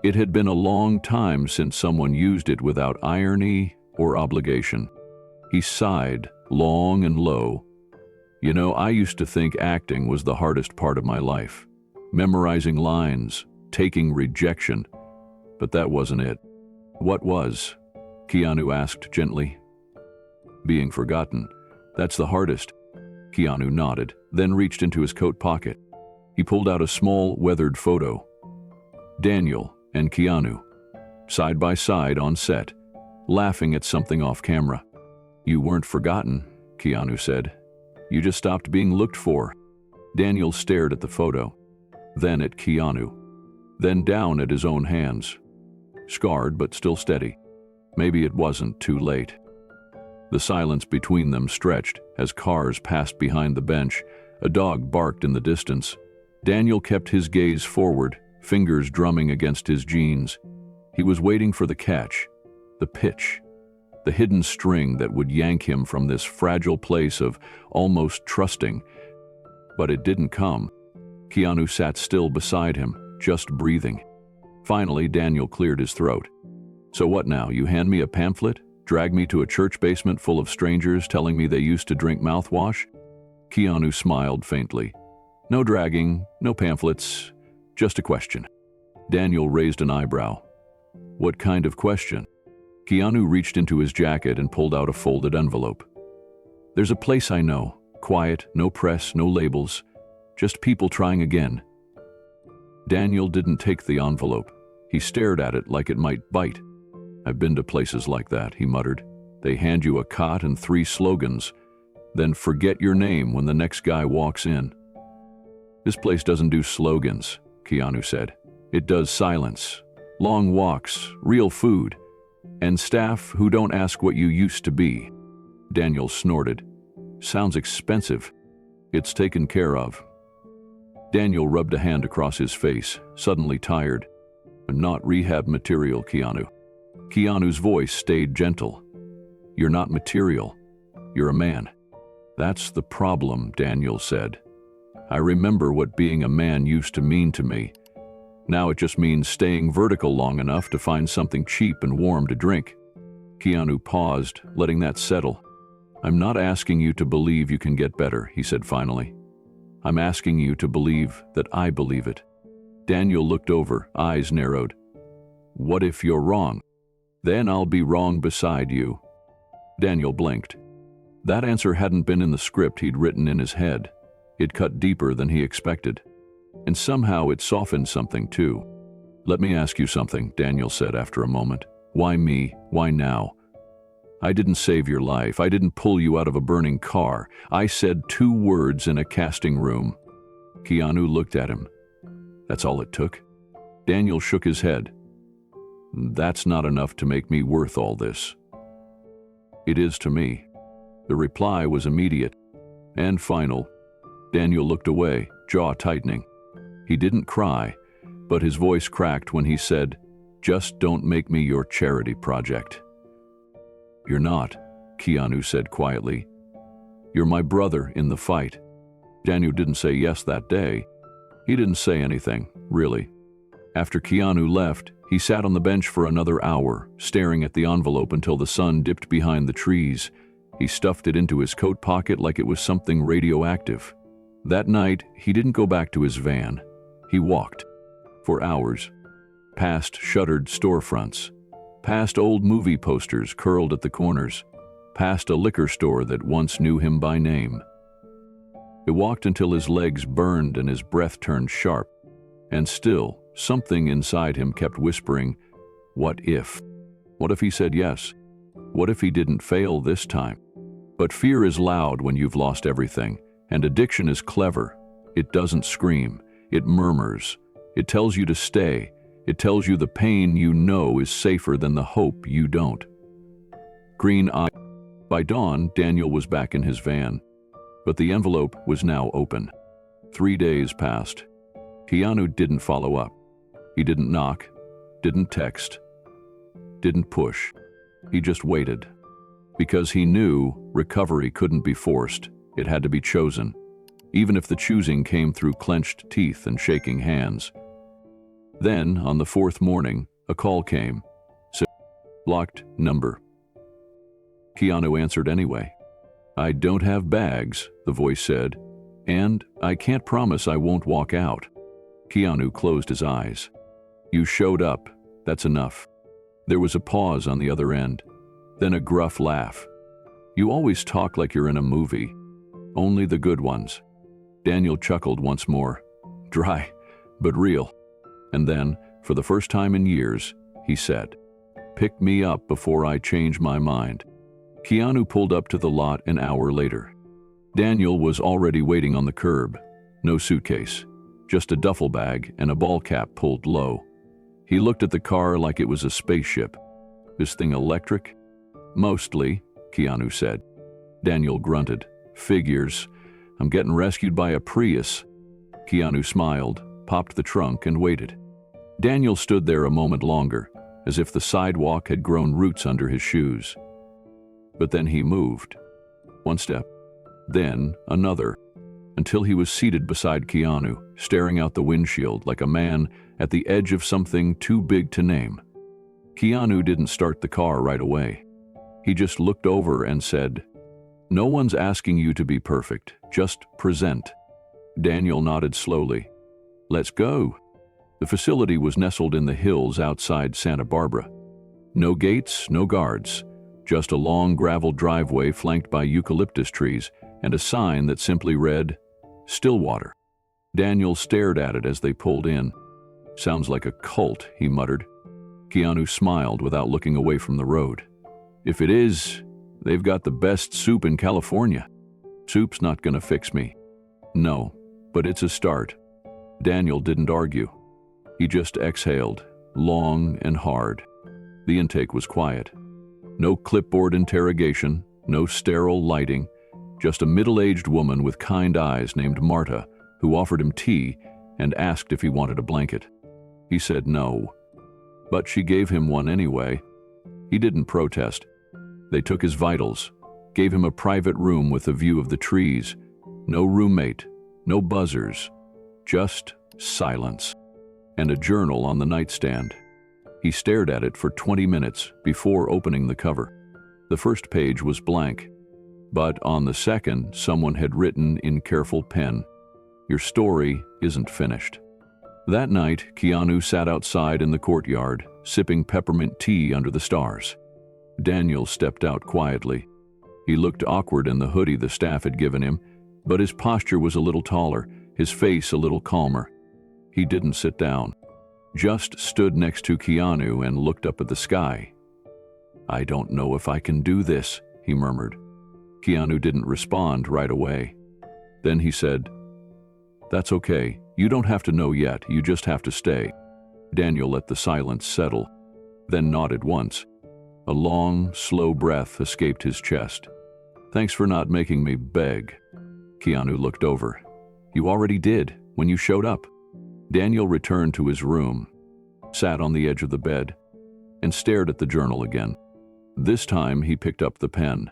It had been a long time since someone used it without irony or obligation. He sighed, long and low. "You know, I used to think acting was the hardest part of my life. Memorizing lines, taking rejection. But that wasn't it." "What was?" Keanu asked gently. "Being forgotten. That's the hardest." Keanu nodded, then reached into his coat pocket. He pulled out a small, weathered photo. Daniel and Keanu, side by side on set, laughing at something off camera. "You weren't forgotten," Keanu said. "You just stopped being looked for." Daniel stared at the photo, then at Keanu, then down at his own hands. Scarred but still steady. Maybe it wasn't too late. The silence between them stretched as cars passed behind the bench. A dog barked in the distance. Daniel kept his gaze forward, fingers drumming against his jeans. He was waiting for the catch, the pitch, the hidden string that would yank him from this fragile place of almost trusting. But it didn't come. Keanu sat still beside him, just breathing. Finally, Daniel cleared his throat. "So what now, you hand me a pamphlet? Drag me to a church basement full of strangers telling me they used to drink mouthwash?" Keanu smiled faintly. "No dragging, no pamphlets, just a question." Daniel raised an eyebrow. "What kind of question?" Keanu reached into his jacket and pulled out a folded envelope. "There's a place I know, quiet, no press, no labels, just people trying again." Daniel didn't take the envelope. He stared at it like it might bite. I've been to places like that, he muttered. They hand you a cot and 3 slogans, then forget your name when the next guy walks in. This place doesn't do slogans, Keanu said. It does silence, long walks, real food, and staff who don't ask what you used to be. Daniel snorted. Sounds expensive. It's taken care of. Daniel rubbed a hand across his face, suddenly tired. I'm not rehab material, Keanu. Keanu's voice stayed gentle. You're not material. You're a man. That's the problem, Daniel said. I remember what being a man used to mean to me. Now it just means staying vertical long enough to find something cheap and warm to drink. Keanu paused, letting that settle. I'm not asking you to believe you can get better, he said finally. I'm asking you to believe that I believe it. Daniel looked over, eyes narrowed. What if you're wrong? Then I'll be wrong beside you. Daniel blinked. That answer hadn't been in the script he'd written in his head. It cut deeper than he expected. And somehow it softened something too. Let me ask you something, Daniel said after a moment. Why me? Why now? I didn't save your life. I didn't pull you out of a burning car. I said 2 words in a casting room. Keanu looked at him. That's all it took? Daniel shook his head. That's not enough to make me worth all this. It is to me. The reply was immediate and final. Daniel looked away, jaw tightening. He didn't cry, but his voice cracked when he said, Just don't make me your charity project. You're not, Keanu said quietly. You're my brother in the fight. Daniel didn't say yes that day. He didn't say anything, really. After Keanu left, he sat on the bench for another hour, staring at the envelope until the sun dipped behind the trees. He stuffed it into his coat pocket like it was something radioactive. That night, he didn't go back to his van. He walked. For hours. Past shuttered storefronts. Past old movie posters curled at the corners. Past a liquor store that once knew him by name. He walked until his legs burned and his breath turned sharp. And still, something inside him kept whispering, what if? What if he said yes? What if he didn't fail this time? But fear is loud when you've lost everything, and addiction is clever. It doesn't scream. It murmurs. It tells you to stay. It tells you the pain you know is safer than the hope you don't. Green eye. By dawn, Daniel was back in his van, but the envelope was now open. 3 days passed. Keanu didn't follow up. He didn't knock, didn't text, didn't push. He just waited. Because he knew recovery couldn't be forced. It had to be chosen, even if the choosing came through clenched teeth and shaking hands. Then, on the 4th morning, a call came. Blocked number. Keanu answered anyway. I don't have bags, the voice said, and I can't promise I won't walk out. Keanu closed his eyes. You showed up. That's enough. There was a pause on the other end, then a gruff laugh. You always talk like you're in a movie. Only the good ones. Daniel chuckled once more. Dry, but real. And then, for the first time in years, he said, Pick me up before I change my mind. Keanu pulled up to the lot an hour later. Daniel was already waiting on the curb. No suitcase, just a duffel bag and a ball cap pulled low. He looked at the car like it was a spaceship. This thing electric? Mostly, Keanu said. Daniel grunted. Figures. I'm getting rescued by a Prius. Keanu smiled, popped the trunk, and waited. Daniel stood there a moment longer, as if the sidewalk had grown roots under his shoes. But then he moved. One step, then another, until he was seated beside Keanu, staring out the windshield like a man at the edge of something too big to name. Keanu didn't start the car right away. He just looked over and said, No one's asking you to be perfect, just present. Daniel nodded slowly. Let's go. The facility was nestled in the hills outside Santa Barbara. No gates, no guards, just a long gravel driveway flanked by eucalyptus trees and a sign that simply read, Stillwater. Daniel stared at it as they pulled in. Sounds like a cult, he muttered. Keanu smiled without looking away from the road. If it is, they've got the best soup in California. Soup's not gonna fix me. No, but it's a start. Daniel didn't argue. He just exhaled, long and hard. The intake was quiet. No clipboard interrogation, no sterile lighting, just a middle-aged woman with kind eyes named Marta who offered him tea and asked if he wanted a blanket. He said no, but she gave him one anyway. He didn't protest. They took his vitals, gave him a private room with a view of the trees, no roommate, no buzzers, just silence, and a journal on the nightstand. He stared at it for 20 minutes before opening the cover. The first page was blank, but on the second, someone had written in careful pen, "Your story isn't finished." That night, Keanu sat outside in the courtyard, sipping peppermint tea under the stars. Daniel stepped out quietly. He looked awkward in the hoodie the staff had given him, but his posture was a little taller, his face a little calmer. He didn't sit down, just stood next to Keanu and looked up at the sky. "I don't know if I can do this," he murmured. Keanu didn't respond right away. Then he said, "That's okay. You don't have to know yet, you just have to stay." Daniel let the silence settle, then nodded once. A long, slow breath escaped his chest. "Thanks for not making me beg." Keanu looked over. "You already did, when you showed up." Daniel returned to his room, sat on the edge of the bed, and stared at the journal again. This time he picked up the pen.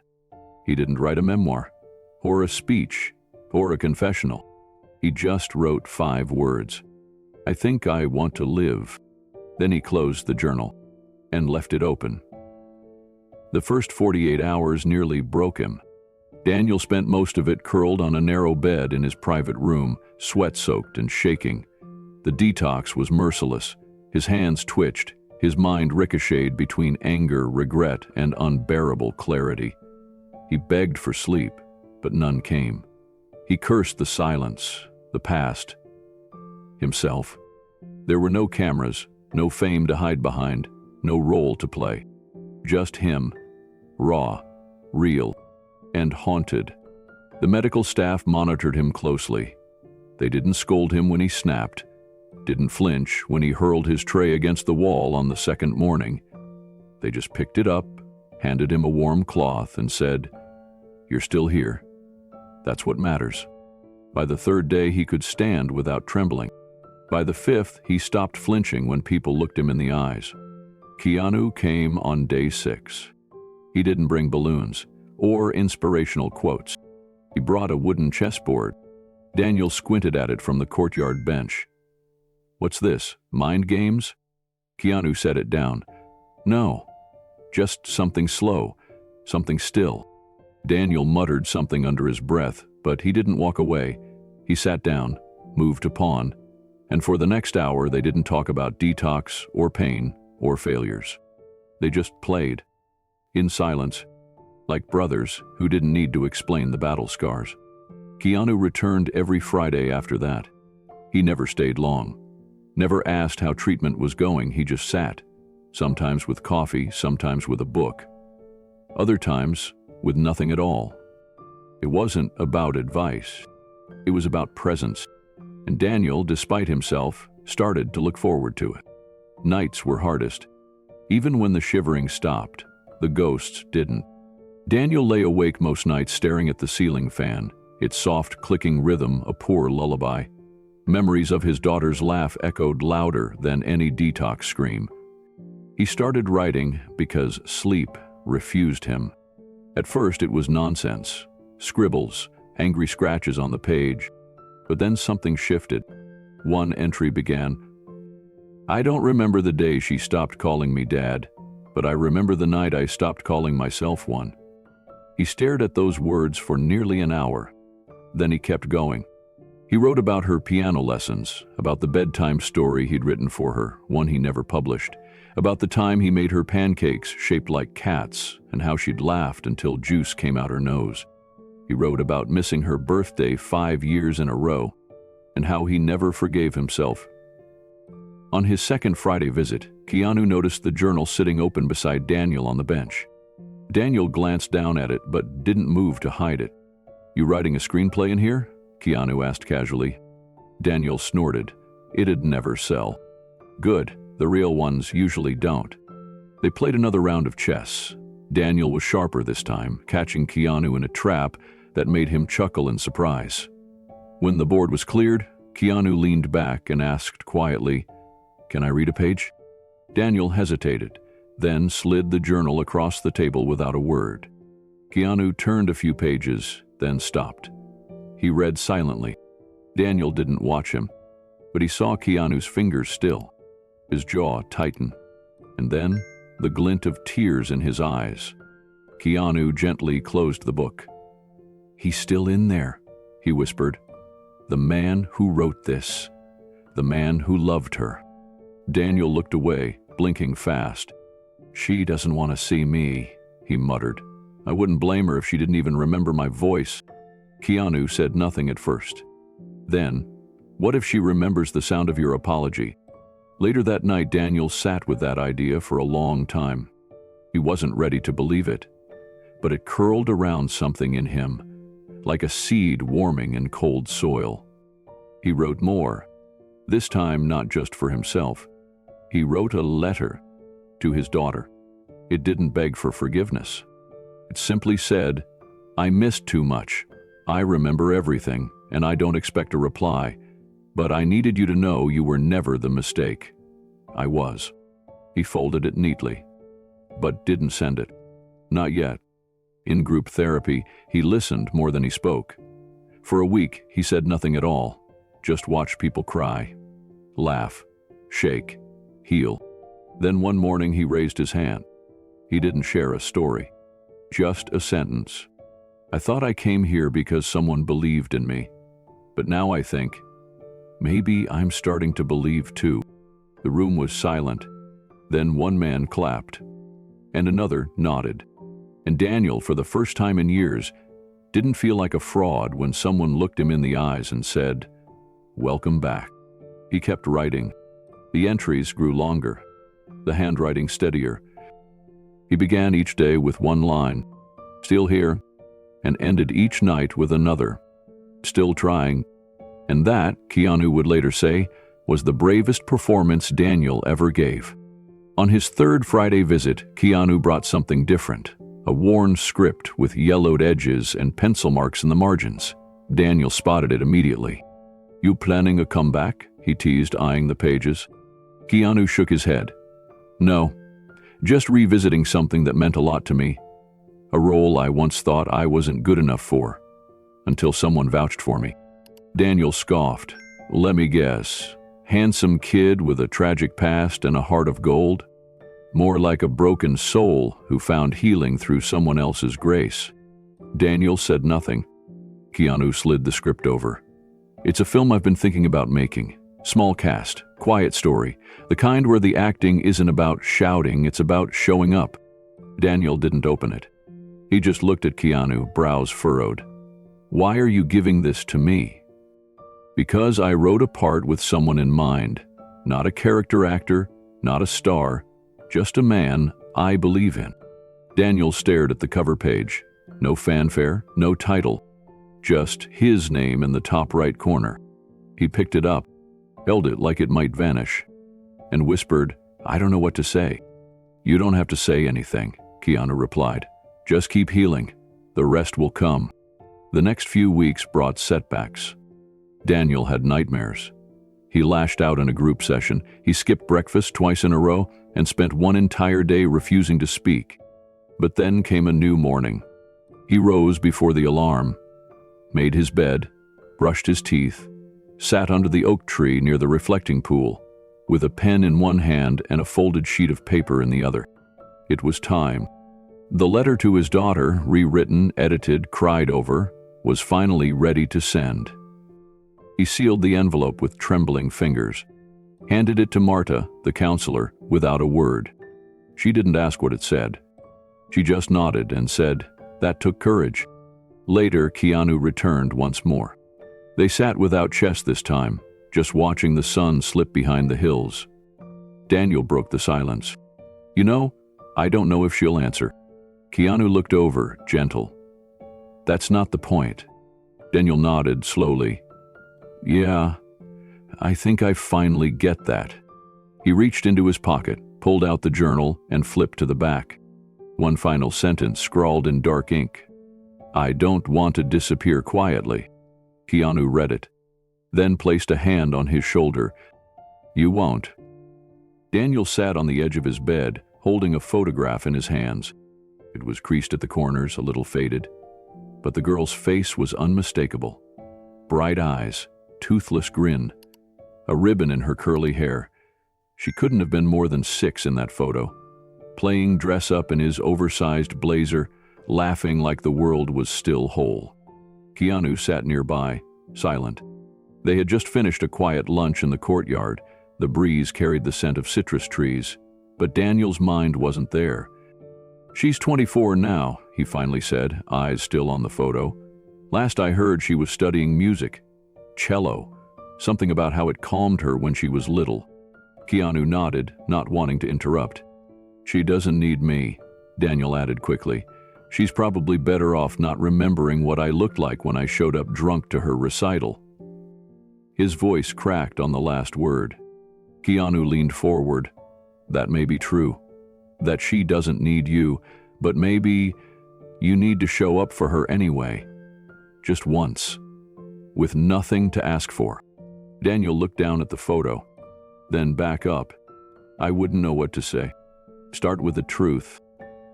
He didn't write a memoir, or a speech, or a confessional. He just wrote 5 words. "I think I want to live." Then he closed the journal and left it open. The first 48 hours nearly broke him. Daniel spent most of it curled on a narrow bed in his private room, sweat-soaked and shaking. The detox was merciless. His hands twitched, his mind ricocheted between anger, regret, and unbearable clarity. He begged for sleep, but none came. He cursed the silence, the past, himself. There were no cameras, no fame to hide behind, no role to play. Just him, raw, real, and haunted. The medical staff monitored him closely. They didn't scold him when he snapped, didn't flinch when he hurled his tray against the wall on the second morning. They just picked it up, handed him a warm cloth, and said, "You're still here. That's what matters." By the 3rd day, he could stand without trembling. By the 5th, he stopped flinching when people looked him in the eyes. Keanu came on day 6. He didn't bring balloons or inspirational quotes. He brought a wooden chessboard. Daniel squinted at it from the courtyard bench. "What's this, mind games?" Keanu set it down. "No, just something slow, something still." Daniel muttered something under his breath, but he didn't walk away. He sat down, moved to pawn, and for the next hour they didn't talk about detox or pain or failures. They just played, in silence, like brothers who didn't need to explain the battle scars. Keanu returned every Friday after that. He never stayed long, never asked how treatment was going. He just sat, sometimes with coffee, sometimes with a book, other times with nothing at all. It wasn't about advice. It was about presence. And Daniel, despite himself, started to look forward to it. Nights were hardest. Even when the shivering stopped, the ghosts didn't. Daniel lay awake most nights staring at the ceiling fan, its soft clicking rhythm a poor lullaby. Memories of his daughter's laugh echoed louder than any detox scream. He started writing because sleep refused him. At first it was nonsense, scribbles, angry scratches on the page. But then something shifted. One entry began, "I don't remember the day she stopped calling me Dad, but I remember the night I stopped calling myself one." He stared at those words for nearly an hour. Then he kept going. He wrote about her piano lessons, about the bedtime story he'd written for her, one he never published, about the time he made her pancakes shaped like cats and how she'd laughed until juice came out her nose. He wrote about missing her birthday 5 years in a row and how he never forgave himself. On his second Friday visit, Keanu noticed the journal sitting open beside Daniel on the bench. Daniel glanced down at it but didn't move to hide it. "You writing a screenplay in here?" Keanu asked casually. Daniel snorted. It'd never sell. "Good, the real ones usually don't." They played another round of chess. Daniel was sharper this time, catching Keanu in a trap that made him chuckle in surprise. When the board was cleared, Keanu leaned back and asked quietly, "Can I read a page?" Daniel hesitated, then slid the journal across the table without a word. Keanu turned a few pages, then stopped. He read silently. Daniel didn't watch him, but he saw Keanu's fingers still, his jaw tighten, and then the glint of tears in his eyes. Keanu gently closed the book. "He's still in there," he whispered. "The man who wrote this. The man who loved her." Daniel looked away, blinking fast. "She doesn't want to see me," he muttered. "I wouldn't blame her if she didn't even remember my voice." Keanu said nothing at first. Then, "What if she remembers the sound of your apology?" Later that night, Daniel sat with that idea for a long time. He wasn't ready to believe it, but it curled around something in him, like a seed warming in cold soil. He wrote more, this time not just for himself. He wrote a letter to his daughter. It didn't beg for forgiveness. It simply said, "I missed too much. I remember everything, and I don't expect a reply. But I needed you to know you were never the mistake. I was." He folded it neatly, but didn't send it. Not yet. In group therapy, he listened more than he spoke. For a week, he said nothing at all, just watched people cry, laugh, shake, heal. Then one morning he raised his hand. He didn't share a story, just a sentence. "I thought I came here because someone believed in me, but now I think, maybe I'm starting to believe too." The room was silent. Then one man clapped, and another nodded. And Daniel, for the first time in years, didn't feel like a fraud when someone looked him in the eyes and said, "Welcome back." He kept writing. The entries grew longer, the handwriting steadier. He began each day with one line, "Still here," and ended each night with another, "Still trying." And that, Keanu would later say, was the bravest performance Daniel ever gave. On his third Friday visit, Keanu brought something different, a worn script with yellowed edges and pencil marks in the margins. Daniel spotted it immediately. "You planning a comeback?" he teased, eyeing the pages. Keanu shook his head. "No, just revisiting something that meant a lot to me. A role I once thought I wasn't good enough for, until someone vouched for me." Daniel scoffed. "Let me guess. Handsome kid with a tragic past and a heart of gold? More like a broken soul who found healing through someone else's grace." Daniel said nothing. Keanu slid the script over. "It's a film I've been thinking about making. Small cast, quiet story, the kind where the acting isn't about shouting, it's about showing up." Daniel didn't open it. He just looked at Keanu, brows furrowed. "Why are you giving this to me?" "Because I wrote a part with someone in mind. Not a character actor, not a star, just a man I believe in." Daniel stared at the cover page. No fanfare, no title, just his name in the top right corner. He picked it up, held it like it might vanish, and whispered, "I don't know what to say." "You don't have to say anything," Keanu replied. "Just keep healing. The rest will come." The next few weeks brought setbacks. Daniel had nightmares. He lashed out in a group session. He skipped breakfast twice in a row and spent one entire day refusing to speak. But then came a new morning. He rose before the alarm, made his bed, brushed his teeth, sat under the oak tree near the reflecting pool, with a pen in one hand and a folded sheet of paper in the other. It was time. The letter to his daughter, rewritten, edited, cried over, was finally ready to send. He sealed the envelope with trembling fingers, handed it to Marta, the counselor, without a word. She didn't ask what it said. She just nodded and said, "That took courage." Later, Keanu returned once more. They sat without chess this time, just watching the sun slip behind the hills. Daniel broke the silence. You know, I don't know if she'll answer. Keanu looked over, gentle. That's not the point. Daniel nodded slowly. Yeah, I think I finally get that. He reached into his pocket, pulled out the journal, and flipped to the back. One final sentence scrawled in dark ink. I don't want to disappear quietly. Keanu read it, then placed a hand on his shoulder. You won't. Daniel sat on the edge of his bed, holding a photograph in his hands. It was creased at the corners, a little faded, but the girl's face was unmistakable. Bright eyes, toothless grin, a ribbon in her curly hair. She couldn't have been more than 6 in that photo, playing dress-up in his oversized blazer, laughing like the world was still whole. Keanu sat nearby, silent. They had just finished a quiet lunch in the courtyard. The breeze carried the scent of citrus trees, but Daniel's mind wasn't there. She's 24 now, he finally said, eyes still on the photo. Last I heard, she was studying music. Cello. Something about how it calmed her when she was little. Keanu nodded, not wanting to interrupt. She doesn't need me, Daniel added quickly. She's probably better off not remembering what I looked like when I showed up drunk to her recital. His voice cracked on the last word. Keanu leaned forward. That may be true. That she doesn't need you, but maybe you need to show up for her anyway. Just once. With nothing to ask for. Daniel looked down at the photo, then back up. I wouldn't know what to say. Start with the truth.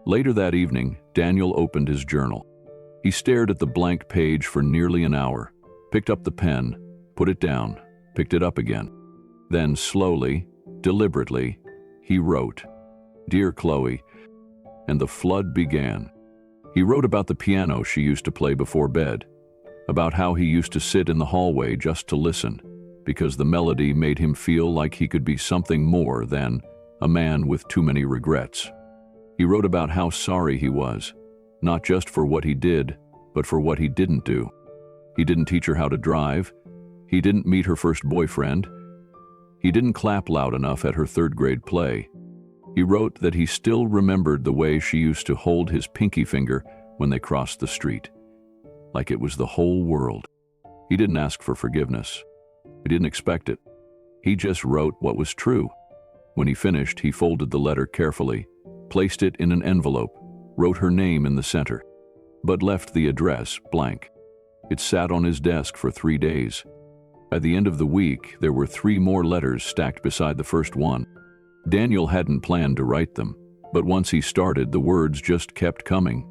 Later that evening, Daniel opened his journal. He stared at the blank page for nearly an hour, picked up the pen, put it down, picked it up again. Then slowly, deliberately, he wrote, Dear Chloe, and the flood began. He wrote about the piano she used to play before bed, about how he used to sit in the hallway just to listen, because the melody made him feel like he could be something more than a man with too many regrets. He wrote about how sorry he was, not just for what he did, but for what he didn't do. He didn't teach her how to drive. He didn't meet her first boyfriend. He didn't clap loud enough at her third-grade play. He wrote that he still remembered the way she used to hold his pinky finger when they crossed the street, like it was the whole world. He didn't ask for forgiveness. He didn't expect it. He just wrote what was true. When he finished, he folded the letter carefully, placed it in an envelope, wrote her name in the center, but left the address blank. It sat on his desk for 3 days. At the end of the week, there were 3 more letters stacked beside the first one. Daniel hadn't planned to write them, but once he started, the words just kept coming.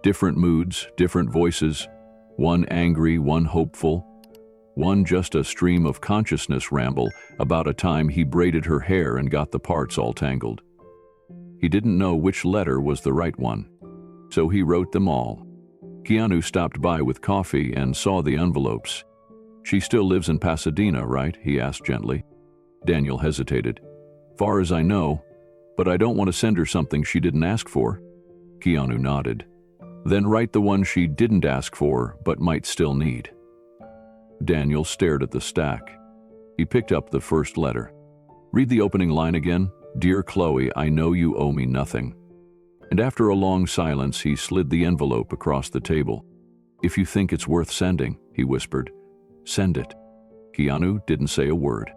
Different moods, different voices, one angry, one hopeful, one just a stream of consciousness ramble about a time he braided her hair and got the parts all tangled. He didn't know which letter was the right one, so he wrote them all. Keanu stopped by with coffee and saw the envelopes. She still lives in Pasadena, right? He asked gently. Daniel hesitated. Far as I know, but I don't want to send her something she didn't ask for. Keanu nodded. Then write the one she didn't ask for, but might still need. Daniel stared at the stack. He picked up the first letter. Read the opening line again. Dear Chloe, I know you owe me nothing. And after a long silence, he slid the envelope across the table. If you think it's worth sending, he whispered, send it. Keanu didn't say a word.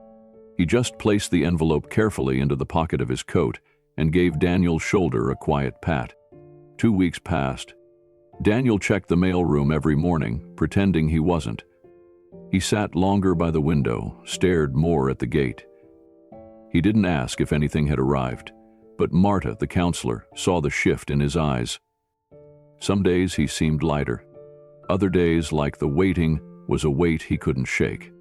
He just placed the envelope carefully into the pocket of his coat and gave Daniel's shoulder a quiet pat. 2 weeks passed. Daniel checked the mailroom every morning, pretending he wasn't. He sat longer by the window, stared more at the gate. He didn't ask if anything had arrived, but Marta, the counselor, saw the shift in his eyes. Some days he seemed lighter. Other days, like the waiting, was a weight he couldn't shake.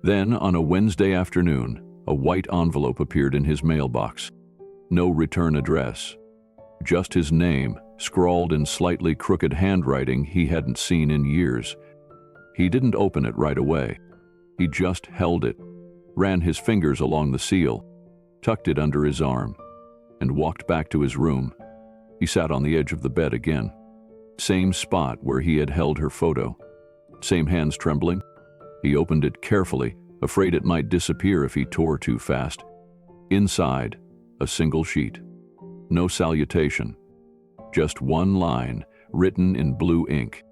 Then, on a Wednesday afternoon, a white envelope appeared in his mailbox. No return address. Just his name, scrawled in slightly crooked handwriting he hadn't seen in years. He didn't open it right away. He just held it, ran his fingers along the seal, tucked it under his arm, and walked back to his room. He sat on the edge of the bed again. Same spot where he had held her photo. Same hands trembling. He opened it carefully, afraid it might disappear if he tore too fast. Inside, a single sheet. No salutation. Just one line, written in blue ink.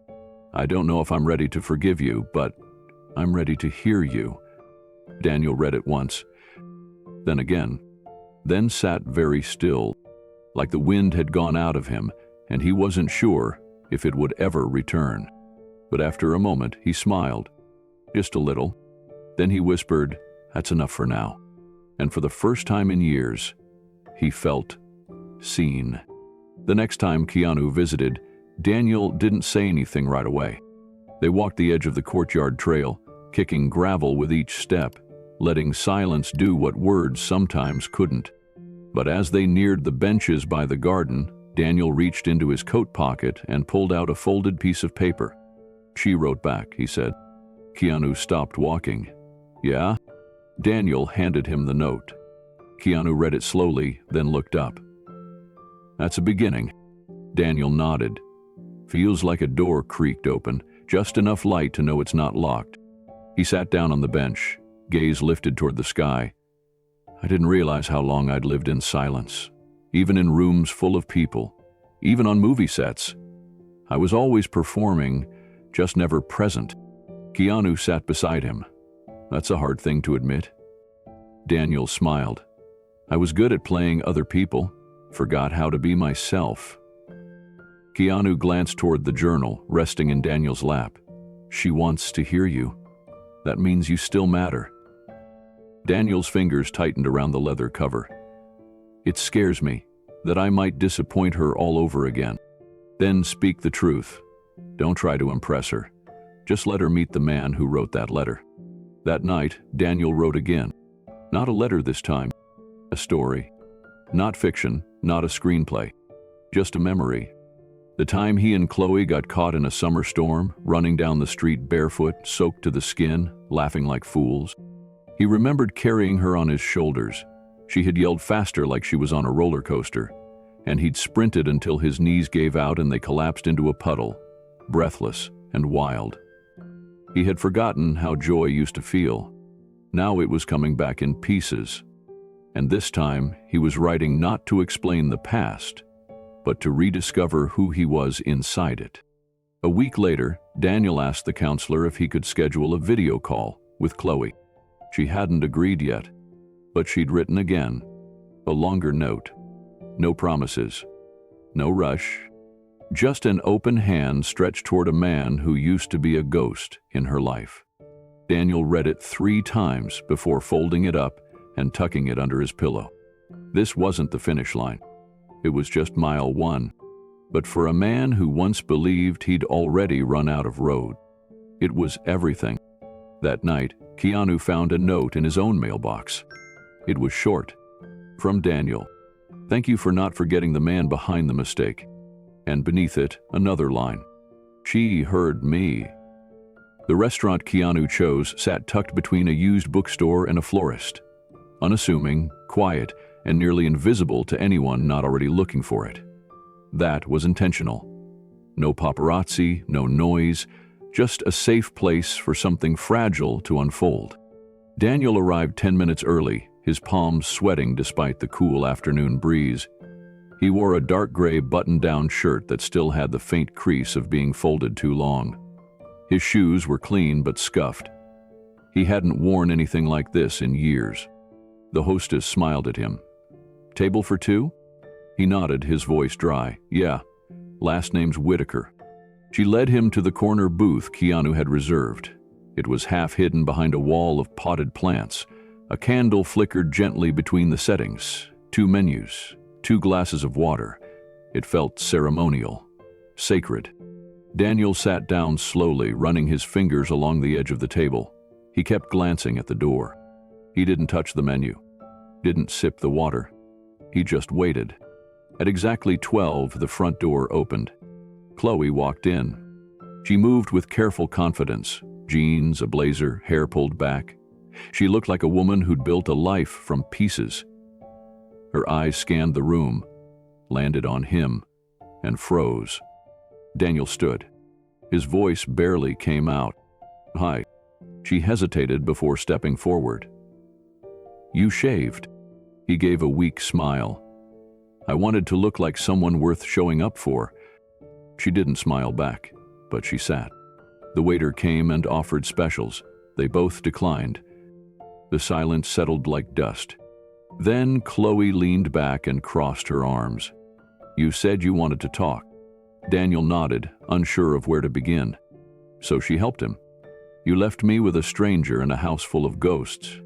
"I don't know if I'm ready to forgive you, but I'm ready to hear you." Daniel read it once, then again, then sat very still, like the wind had gone out of him, and he wasn't sure if it would ever return. But after a moment, he smiled, just a little. Then he whispered, "That's enough for now." And for the first time in years, he felt seen. The next time Keanu visited, Daniel didn't say anything right away. They walked the edge of the courtyard trail, kicking gravel with each step, letting silence do what words sometimes couldn't. But as they neared the benches by the garden, Daniel reached into his coat pocket and pulled out a folded piece of paper. "She wrote back," he said. Keanu stopped walking. "Yeah?" Daniel handed him the note. Keanu read it slowly, then looked up. "That's a beginning." Daniel nodded. "Feels like a door creaked open, just enough light to know it's not locked." He sat down on the bench, gaze lifted toward the sky. "I didn't realize how long I'd lived in silence, even in rooms full of people, even on movie sets. I was always performing, just never present." Keanu sat beside him. "That's a hard thing to admit." Daniel smiled. "I was good at playing other people, forgot how to be myself." Keanu glanced toward the journal, resting in Daniel's lap. "She wants to hear you. That means you still matter." Daniel's fingers tightened around the leather cover. "It scares me that I might disappoint her all over again." "Then speak the truth. Don't try to impress her. Just let her meet the man who wrote that letter." That night, Daniel wrote again. Not a letter this time. A story. Not fiction, not a screenplay. Just a memory. The time he and Chloe got caught in a summer storm, running down the street barefoot, soaked to the skin, laughing like fools. He remembered carrying her on his shoulders. She had yelled faster like she was on a roller coaster, and he'd sprinted until his knees gave out and they collapsed into a puddle, breathless and wild. He had forgotten how joy used to feel. Now it was coming back in pieces. And this time, he was writing not to explain the past, but to rediscover who he was inside it. A week later, Daniel asked the counselor if he could schedule a video call with Chloe. She hadn't agreed yet, but she'd written again, a longer note. No promises, no rush, just an open hand stretched toward a man who used to be a ghost in her life. Daniel read it 3 times before folding it up and tucking it under his pillow. This wasn't the finish line. It was just mile 1. But for a man who once believed he'd already run out of road, it was everything. That night, Keanu found a note in his own mailbox. It was short. From Daniel. "Thank you for not forgetting the man behind the mistake." And beneath it, another line. "She heard me." The restaurant Keanu chose sat tucked between a used bookstore and a florist. Unassuming, quiet, and nearly invisible to anyone not already looking for it. That was intentional. No paparazzi, no noise, just a safe place for something fragile to unfold. Daniel arrived 10 minutes early, his palms sweating despite the cool afternoon breeze. He wore a dark gray button-down shirt that still had the faint crease of being folded too long. His shoes were clean but scuffed. He hadn't worn anything like this in years. The hostess smiled at him. "Table for 2?" He nodded, his voice dry. "Yeah, last name's Whitaker." She led him to the corner booth Keanu had reserved. It was half hidden behind a wall of potted plants. A candle flickered gently between the settings. 2 menus, 2 glasses of water. It felt ceremonial, sacred. Daniel sat down slowly, running his fingers along the edge of the table. He kept glancing at the door. He didn't touch the menu, didn't sip the water. He just waited. At exactly 12, the front door opened. Chloe walked in. She moved with careful confidence, jeans, a blazer, hair pulled back. She looked like a woman who'd built a life from pieces. Her eyes scanned the room, landed on him, and froze. Daniel stood. His voice barely came out. "Hi." She hesitated before stepping forward. "You shaved." He gave a weak smile. I wanted to look like someone worth showing up for. She didn't smile back, but she sat. The waiter came and offered specials. They both declined. The silence settled like dust. Then Chloe leaned back and crossed her arms. "You said you wanted to talk." Daniel nodded, unsure of where to begin. So she helped him. "You left me with a stranger in a house full of ghosts."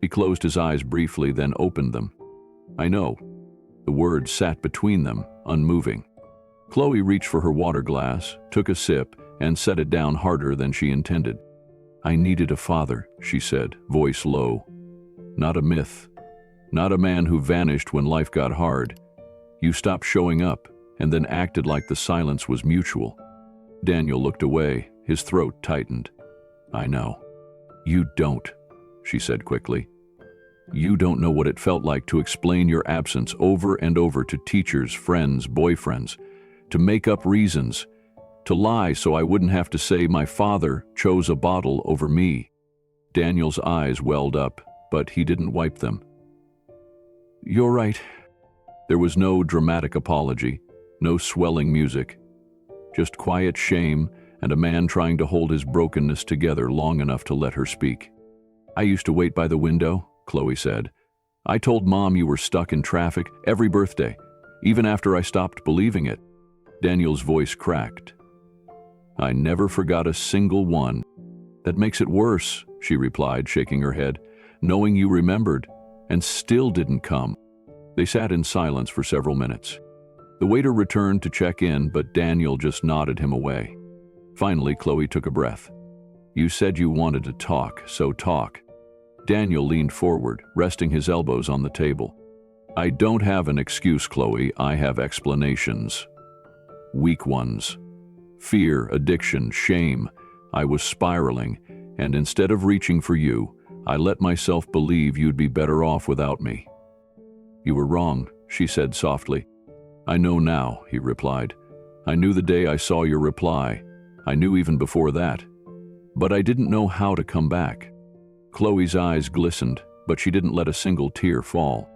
He closed his eyes briefly, then opened them. "I know." The words sat between them, unmoving. Chloe reached for her water glass, took a sip, and set it down harder than she intended. "I needed a father," she said, voice low. "Not a myth. Not a man who vanished when life got hard. You stopped showing up, and then acted like the silence was mutual." Daniel looked away, his throat tightened. "I know." "You don't," she said quickly. "You don't know what it felt like to explain your absence over and over to teachers, friends, boyfriends, to make up reasons, to lie so I wouldn't have to say my father chose a bottle over me." Daniel's eyes welled up, but he didn't wipe them. "You're right." There was no dramatic apology, no swelling music, just quiet shame and a man trying to hold his brokenness together long enough to let her speak. "I used to wait by the window," Chloe said. "I told Mom you were stuck in traffic every birthday, even after I stopped believing it." Daniel's voice cracked. "I never forgot a single one." "That makes it worse," she replied, shaking her head, "knowing you remembered and still didn't come." They sat in silence for several minutes. The waiter returned to check in, but Daniel just nodded him away. Finally, Chloe took a breath. "You said you wanted to talk, so talk." Daniel leaned forward, resting his elbows on the table. "I don't have an excuse, Chloe. I have explanations. Weak ones. Fear, addiction, shame. I was spiraling, and instead of reaching for you, I let myself believe you'd be better off without me." "You were wrong," she said softly. "I know now," he replied. "I knew the day I saw your reply. I knew even before that. But I didn't know how to come back." Chloe's eyes glistened, but she didn't let a single tear fall.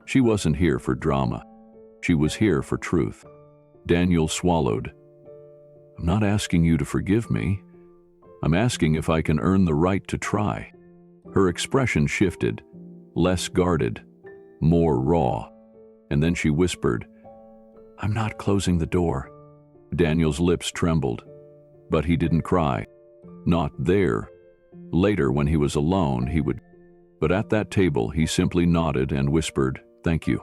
She wasn't here for drama. She was here for truth. Daniel swallowed. "I'm not asking you to forgive me. I'm asking if I can earn the right to try." Her expression shifted, less guarded, more raw. And then she whispered, "I'm not closing the door." Daniel's lips trembled, but he didn't cry. Not there. Later, when he was alone, he would. But at that table, he simply nodded and whispered, "Thank you."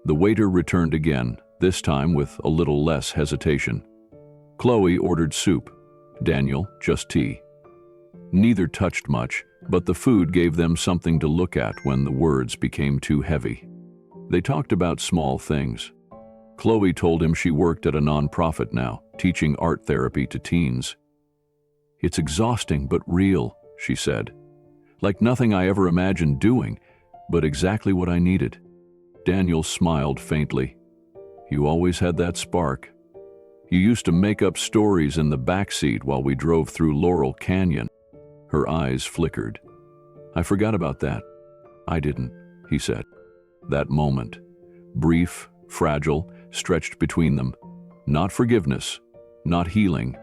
The waiter returned again, this time with a little less hesitation. Chloe ordered soup. Daniel, just tea. Neither touched much, but the food gave them something to look at when the words became too heavy. They talked about small things. Chloe told him she worked at a nonprofit now, teaching art therapy to teens. "It's exhausting but real," she said. "Like nothing I ever imagined doing, but exactly what I needed." Daniel smiled faintly. "You always had that spark. You used to make up stories in the backseat while we drove through Laurel Canyon." Her eyes flickered. "I forgot about that." "I didn't," he said. That moment, brief, fragile, stretched between them. Not forgiveness, not healing,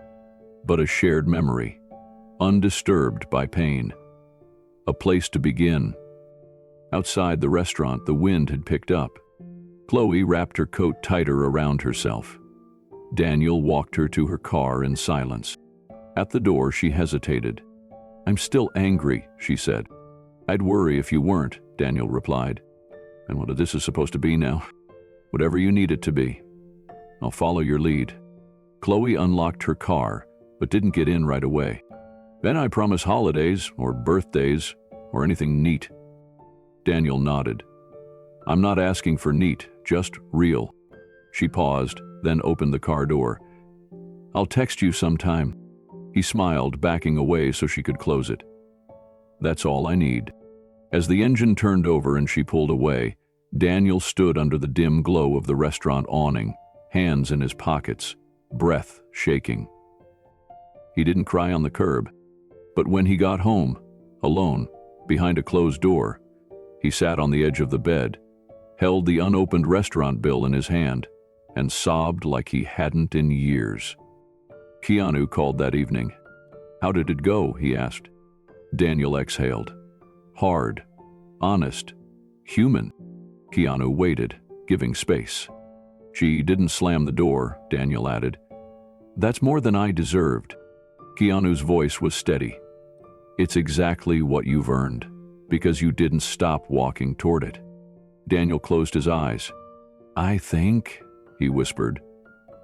but a shared memory, undisturbed by pain. A place to begin. Outside the restaurant, the wind had picked up. Chloe wrapped her coat tighter around herself. Daniel walked her to her car in silence. At the door, she hesitated. "I'm still angry," she said. "I'd worry if you weren't," Daniel replied. "And what this is supposed to be now?" "Whatever you need it to be. I'll follow your lead." Chloe unlocked her car, but didn't get in right away. "Then I promise holidays, or birthdays, or anything neat." Daniel nodded. "I'm not asking for neat, just real." She paused, then opened the car door. "I'll text you sometime." He smiled, backing away so she could close it. "That's all I need." As the engine turned over and she pulled away, Daniel stood under the dim glow of the restaurant awning, hands in his pockets, breath shaking. He didn't cry on the curb, but when he got home, alone, behind a closed door, He sat on the edge of the bed, held the unopened restaurant bill in his hand, and sobbed like he hadn't in years. Keanu called that evening. "How did it go?" he asked. Daniel exhaled. "Hard, honest, human." Keanu waited, giving space. "She didn't slam the door," Daniel added. "That's more than I deserved." Keanu's voice was steady. "It's exactly what you've earned, because you didn't stop walking toward it." Daniel closed his eyes. "I think," he whispered,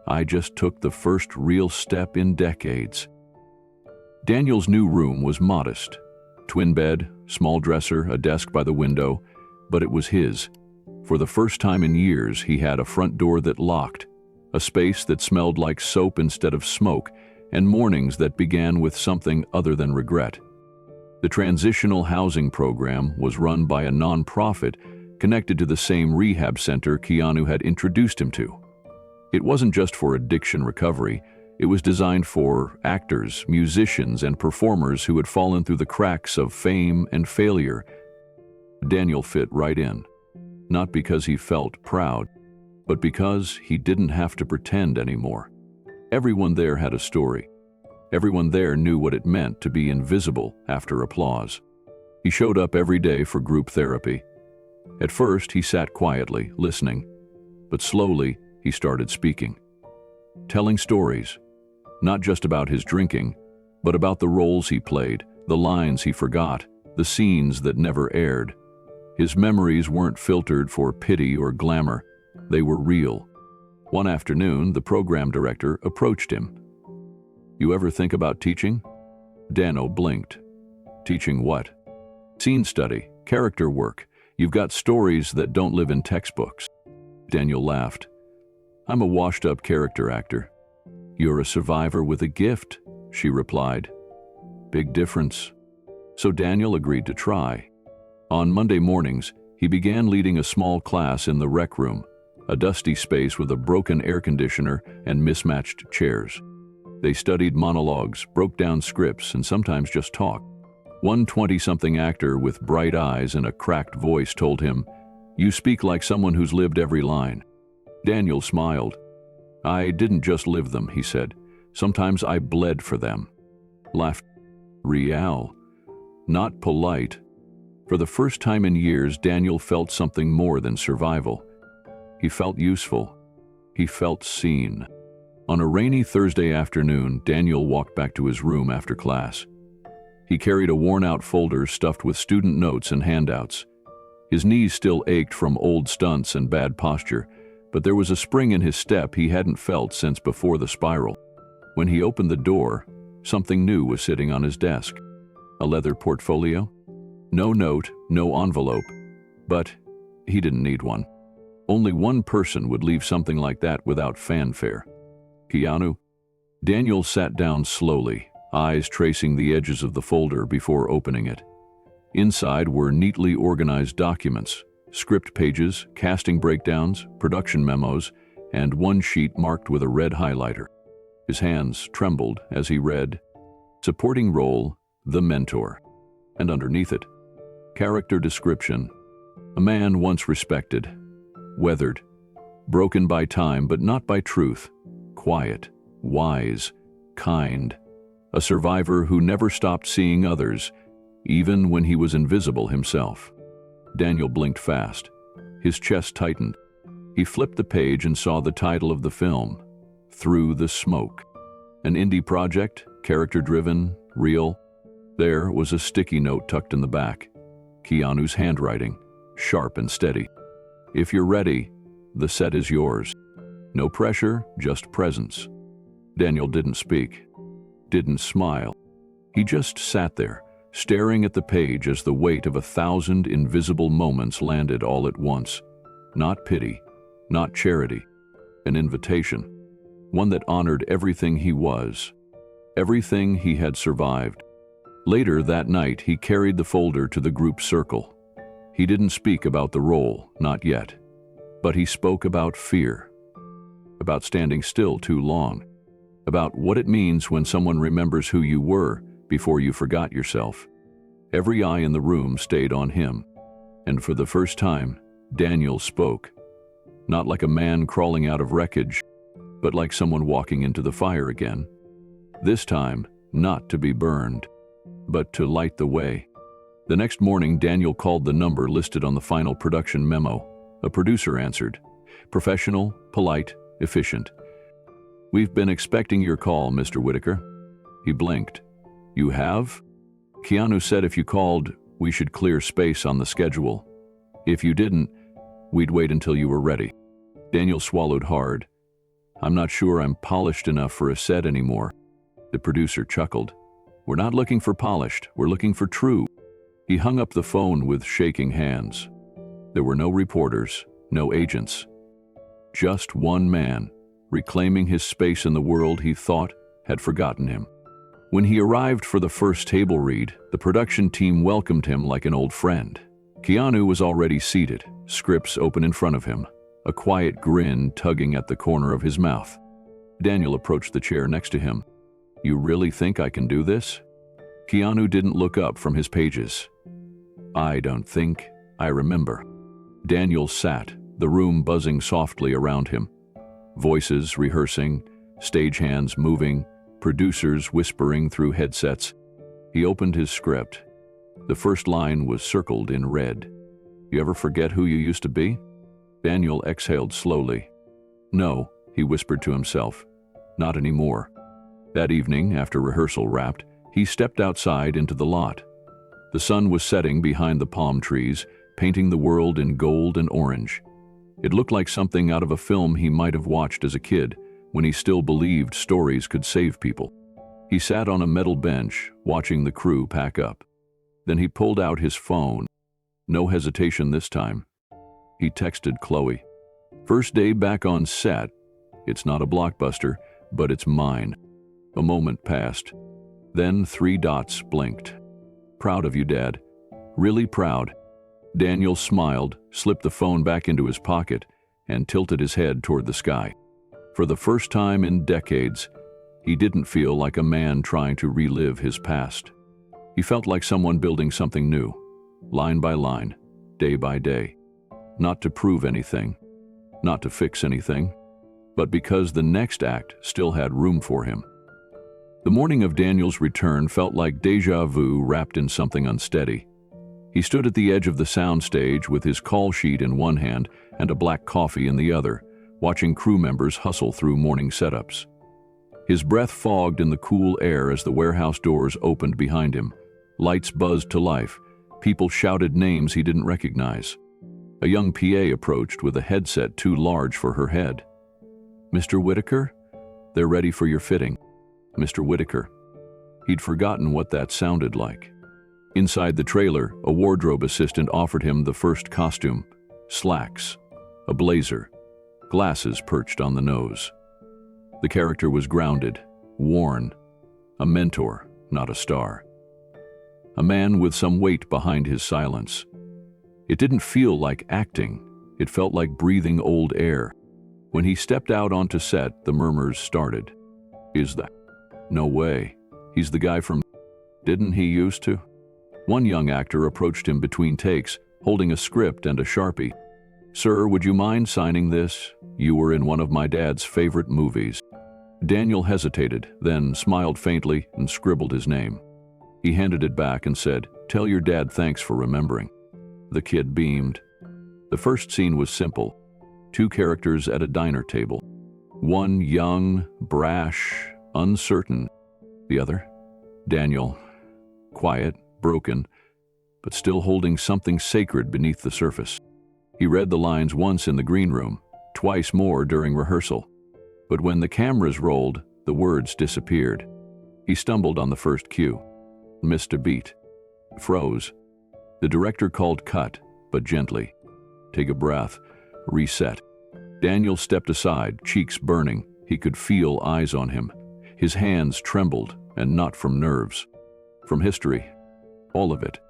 "I just took the first real step in decades." Daniel's new room was modest. Twin bed, small dresser, a desk by the window, but it was his. For the first time in years, he had a front door that locked, a space that smelled like soap instead of smoke, and mornings that began with something other than regret. The transitional housing program was run by a nonprofit connected to the same rehab center Keanu had introduced him to. It wasn't just for addiction recovery, it was designed for actors, musicians, and performers who had fallen through the cracks of fame and failure. Daniel fit right in, not because he felt proud, but because he didn't have to pretend anymore. Everyone there had a story. Everyone there knew what it meant to be invisible after applause. He showed up every day for group therapy. At first, he sat quietly, listening, but slowly, he started speaking. Telling stories, not just about his drinking, but about the roles he played, the lines he forgot, the scenes that never aired. His memories weren't filtered for pity or glamour. They were real. One afternoon, the program director approached him. "You ever think about teaching?" Dano blinked. "Teaching what?" "Scene study, character work. You've got stories that don't live in textbooks." Daniel laughed. "I'm a washed-up character actor." "You're a survivor with a gift," she replied. "Big difference." So Daniel agreed to try. On Monday mornings, he began leading a small class in the rec room, a dusty space with a broken air conditioner and mismatched chairs. They studied monologues, broke down scripts, and sometimes just talked. One 20-something actor with bright eyes and a cracked voice told him, "You speak like someone who's lived every line." Daniel smiled. "I didn't just live them," he said. "Sometimes I bled for them." Laughed. Real. Not polite. For the first time in years, Daniel felt something more than survival. He felt useful. He felt seen. On a rainy Thursday afternoon, Daniel walked back to his room after class. He carried a worn-out folder stuffed with student notes and handouts. His knees still ached from old stunts and bad posture, but there was a spring in his step he hadn't felt since before the spiral. When he opened the door, something new was sitting on his desk. A leather portfolio? No note, no envelope. But he didn't need one. Only one person would leave something like that without fanfare. Keanu? Daniel sat down slowly, eyes tracing the edges of the folder before opening it. Inside were neatly organized documents, script pages, casting breakdowns, production memos, and one sheet marked with a red highlighter. His hands trembled as he read, "Supporting role, the mentor." And underneath it, character description, a man once respected, weathered, broken by time but not by truth, quiet, wise, kind, a survivor who never stopped seeing others, even when he was invisible himself. Daniel blinked fast. His chest tightened. He flipped the page and saw the title of the film, Through the Smoke. An indie project, character-driven, real. There was a sticky note tucked in the back. Keanu's handwriting, sharp and steady. "If you're ready, the set is yours." No pressure, just presence. Daniel didn't speak, didn't smile. He just sat there, staring at the page as the weight of 1,000 invisible moments landed all at once. Not pity, not charity, an invitation. One that honored everything he was, everything he had survived. Later that night, he carried the folder to the group circle. He didn't speak about the role, not yet. But he spoke about fear, about standing still too long, about what it means when someone remembers who you were before you forgot yourself. Every eye in the room stayed on him, And for the first time, Daniel spoke. Not like a man crawling out of wreckage, but like someone walking into the fire again. This time, not to be burned, but to light the way. The next morning, Daniel called the number listed on the final production memo. A producer answered. Professional, polite, efficient. "We've been expecting your call, Mr. Whitaker." He blinked. "You have?" "Keanu said if you called, we should clear space on the schedule. If you didn't, we'd wait until you were ready." Daniel swallowed hard. "I'm not sure I'm polished enough for a set anymore." The producer chuckled. "We're not looking for polished, we're looking for true." He hung up the phone with shaking hands. There were no reporters, no agents. Just one man, reclaiming his space in the world he thought had forgotten him. When he arrived for the first table read, the production team welcomed him like an old friend. Keanu was already seated, scripts open in front of him, a quiet grin tugging at the corner of his mouth. Daniel approached the chair next to him. "You really think I can do this?" Keanu didn't look up from his pages. "I don't think I remember." Daniel sat, the room buzzing softly around him. Voices rehearsing, stagehands moving, producers whispering through headsets. He opened his script. The first line was circled in red. "You ever forget who you used to be?" Daniel exhaled slowly. "No," he whispered to himself, "not anymore." That evening, after rehearsal wrapped, he stepped outside into the lot. The sun was setting behind the palm trees, painting the world in gold and orange. It looked like something out of a film he might have watched as a kid, when he still believed stories could save people. He sat on a metal bench, watching the crew pack up. Then he pulled out his phone. No hesitation this time. He texted Chloe. "First day back on set. It's not a blockbuster, but it's mine." A moment passed. Then 3 dots blinked. "Proud of you, Dad. Really proud." Daniel smiled, slipped the phone back into his pocket, and tilted his head toward the sky. For the first time in decades, he didn't feel like a man trying to relive his past. He felt like someone building something new, line by line, day by day. Not to prove anything, not to fix anything, but because the next act still had room for him. The morning of Daniel's return felt like déjà vu wrapped in something unsteady. He stood at the edge of the soundstage with his call sheet in one hand and a black coffee in the other, watching crew members hustle through morning setups. His breath fogged in the cool air as the warehouse doors opened behind him. Lights buzzed to life. People shouted names he didn't recognize. A young PA approached with a headset too large for her head. "Mr. Whitaker? They're ready for your fitting." Mr. Whitaker. He'd forgotten what that sounded like. Inside the trailer, a wardrobe assistant offered him the first costume: slacks, a blazer, glasses perched on the nose. The character was grounded, worn, a mentor, not a star. A man with some weight behind his silence. It didn't feel like acting, it felt like breathing old air. When he stepped out onto set, the murmurs started. "Is that? No way. He's the guy from... Didn't he used to?" One young actor approached him between takes, holding a script and a Sharpie. "Sir, would you mind signing this? You were in one of my dad's favorite movies." Daniel hesitated, then smiled faintly and scribbled his name. He handed it back and said, "Tell your dad thanks for remembering." The kid beamed. The first scene was simple. 2 characters at a diner table. One young, brash, uncertain. The other, Daniel, quiet, broken, but still holding something sacred beneath the surface. He read the lines once in the green room, twice more during rehearsal. But when the cameras rolled, the words disappeared. He stumbled on the first cue, missed a beat, froze. The director called cut, but gently. Take a breath, reset. Daniel stepped aside, cheeks burning. He could feel eyes on him. His hands trembled, and not from nerves. From history. All of it.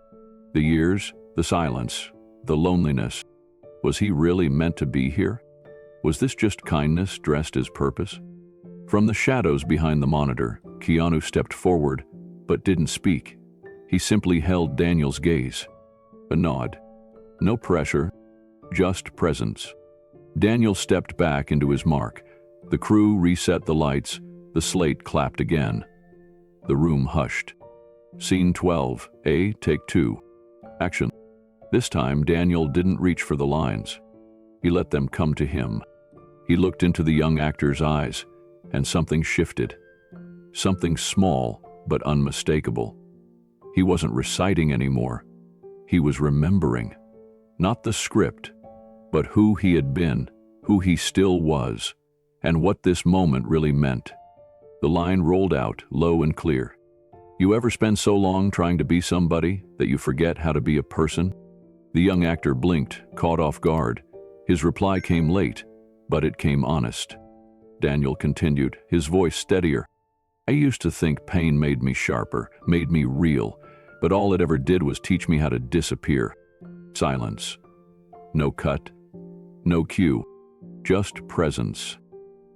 The years, the silence, the loneliness. Was he really meant to be here? Was this just kindness dressed as purpose? From the shadows behind the monitor, Keanu stepped forward, but didn't speak. He simply held Daniel's gaze. A nod. No pressure, just presence. Daniel stepped back into his mark. The crew reset the lights. The slate clapped again. The room hushed. Scene 12, take 2. Action. This time, Daniel didn't reach for the lines. He let them come to him. He looked into the young actor's eyes, and something shifted. Something small, but unmistakable. He wasn't reciting anymore. He was remembering. Not the script, but who he had been, who he still was, and what this moment really meant. The line rolled out, low and clear. You ever spend so long trying to be somebody that you forget how to be a person? The young actor blinked, caught off guard. His reply came late, but it came honest. Daniel continued, his voice steadier. I used to think pain made me sharper, made me real, but all it ever did was teach me how to disappear. Silence. No cut. No cue. Just presence.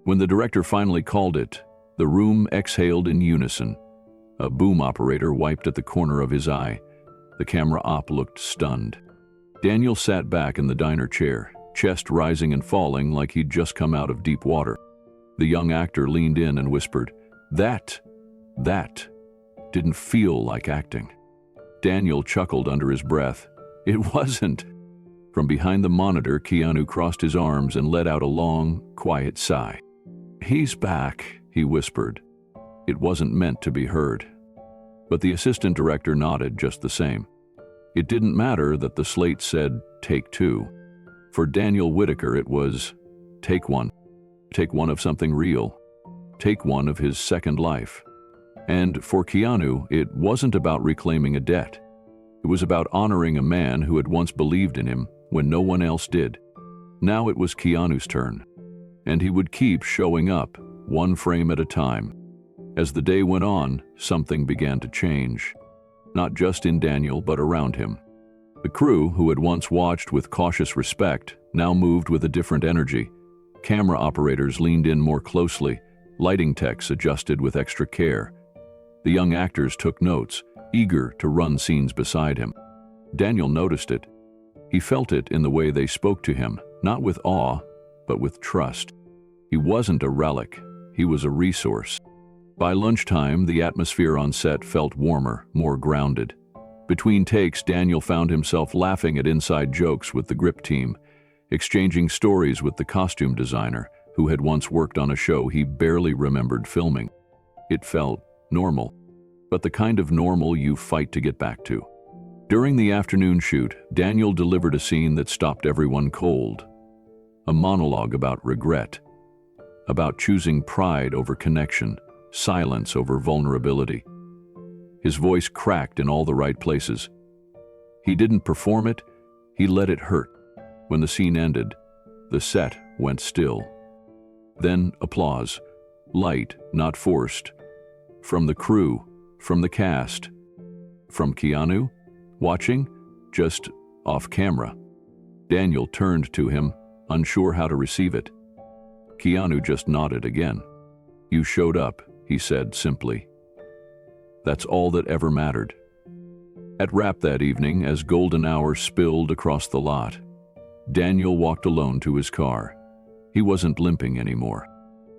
When the director finally called it, the room exhaled in unison. A boom operator wiped at the corner of his eye. The camera op looked stunned. Daniel sat back in the diner chair, chest rising and falling like he'd just come out of deep water. The young actor leaned in and whispered, That didn't feel like acting. Daniel chuckled under his breath. It wasn't. From behind the monitor, Keanu crossed his arms and let out a long, quiet sigh. He's back, he whispered. It wasn't meant to be heard. But the assistant director nodded just the same. It didn't matter that the slate said, take 2. For Daniel Whitaker, it was, take 1. Take 1 of something real. Take 1 of his second life. And for Keanu, it wasn't about reclaiming a debt. It was about honoring a man who had once believed in him when no one else did. Now it was Keanu's turn. And he would keep showing up, 1 frame at a time. As the day went on, something began to change. Not just in Daniel, but around him. The crew, who had once watched with cautious respect, now moved with a different energy. Camera operators leaned in more closely. Lighting techs adjusted with extra care. The young actors took notes, eager to run scenes beside him. Daniel noticed it. He felt it in the way they spoke to him, not with awe, but with trust. He wasn't a relic. He was a resource. By lunchtime, the atmosphere on set felt warmer, more grounded. Between takes, Daniel found himself laughing at inside jokes with the grip team, exchanging stories with the costume designer, who had once worked on a show he barely remembered filming. It felt normal, but the kind of normal you fight to get back to. During the afternoon shoot, Daniel delivered a scene that stopped everyone cold. A monologue about regret, about choosing pride over connection, silence over vulnerability. His voice cracked in all the right places. He didn't perform it, he let it hurt. When the scene ended, the set went still. Then applause, light, not forced. From the crew, from the cast. From Keanu, watching, just off camera. Daniel turned to him, unsure how to receive it. Keanu just nodded again. You showed up, he said simply. That's all that ever mattered. At wrap that evening, as golden hours spilled across the lot, Daniel walked alone to his car. He wasn't limping anymore.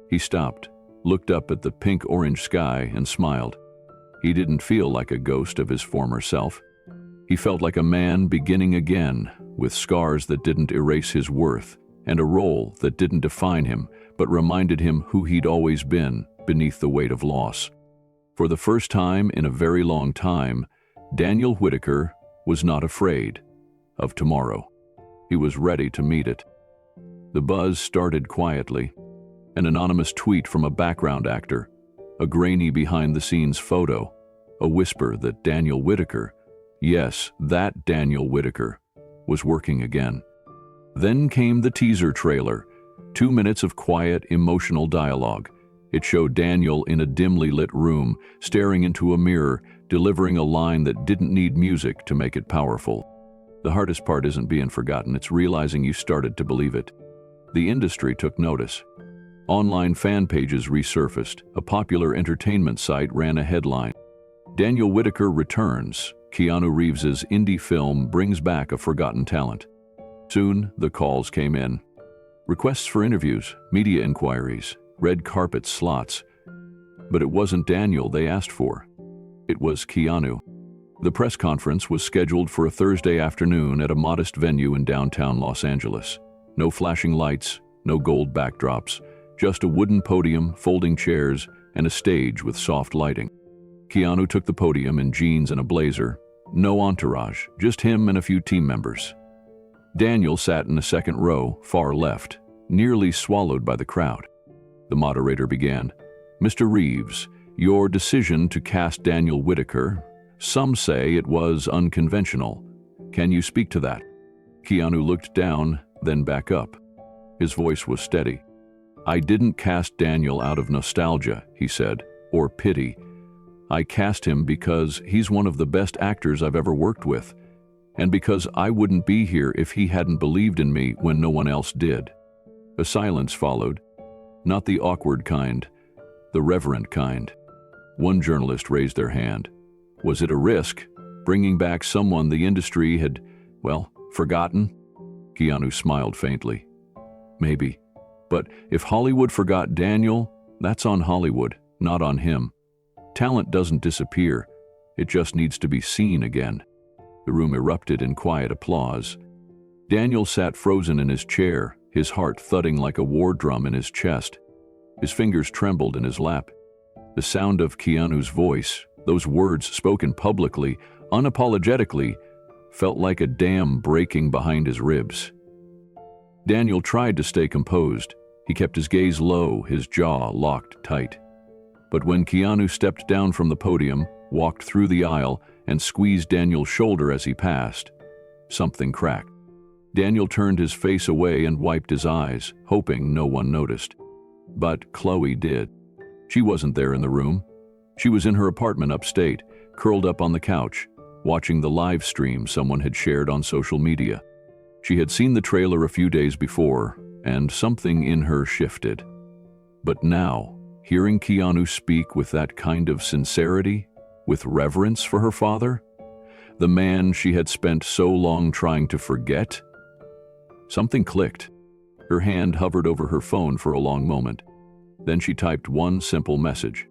He stopped, looked up at the pink-orange sky, and smiled. He didn't feel like a ghost of his former self. He felt like a man beginning again, with scars that didn't erase his worth, and a role that didn't define him, but reminded him who he'd always been beneath the weight of loss. For the first time in a very long time, Daniel Whitaker was not afraid of tomorrow. He was ready to meet it. The buzz started quietly. An anonymous tweet from a background actor, a grainy behind-the-scenes photo, a whisper that Daniel Whitaker, yes, that Daniel Whitaker, was working again. Then came the teaser trailer, 2 minutes of quiet, emotional dialogue. It showed Daniel in a dimly lit room, staring into a mirror, delivering a line that didn't need music to make it powerful. The hardest part isn't being forgotten, it's realizing you started to believe it. The industry took notice. Online fan pages resurfaced. A popular entertainment site ran a headline. Daniel Whitaker returns. Keanu Reeves's indie film brings back a forgotten talent. Soon, the calls came in. Requests for interviews, media inquiries, red carpet slots. But it wasn't Daniel they asked for. It was Keanu. The press conference was scheduled for a Thursday afternoon at a modest venue in downtown Los Angeles. No flashing lights, no gold backdrops, just a wooden podium, folding chairs, and a stage with soft lighting. Keanu took the podium in jeans and a blazer. No entourage, just him and a few team members. Daniel sat in the second row, far left, nearly swallowed by the crowd. The moderator began. "Mr. Reeves, your decision to cast Daniel Whitaker, some say it was unconventional. Can you speak to that?" Keanu looked down, then back up. His voice was steady. "I didn't cast Daniel out of nostalgia," he said, "or pity. I cast him because he's one of the best actors I've ever worked with, and because I wouldn't be here if he hadn't believed in me when no one else did." A silence followed. Not the awkward kind, the reverent kind. One journalist raised their hand. Was it a risk, bringing back someone the industry had, forgotten? Keanu smiled faintly. Maybe. But if Hollywood forgot Daniel, that's on Hollywood, not on him. Talent doesn't disappear. It just needs to be seen again. The room erupted in quiet applause. Daniel sat frozen in his chair, his heart thudding like a war drum in his chest. His fingers trembled in his lap. The sound of Keanu's voice, those words spoken publicly, unapologetically, felt like a dam breaking behind his ribs. Daniel tried to stay composed. He kept his gaze low, his jaw locked tight. But when Keanu stepped down from the podium, walked through the aisle, and squeezed Daniel's shoulder as he passed, something cracked. Daniel turned his face away and wiped his eyes, hoping no one noticed. But Chloe did. She wasn't there in the room. She was in her apartment upstate, curled up on the couch, watching the live stream someone had shared on social media. She had seen the trailer a few days before, and something in her shifted. But now, hearing Keanu speak with that kind of sincerity, with reverence for her father, the man she had spent so long trying to forget, something clicked. Her hand hovered over her phone for a long moment. Then she typed one simple message.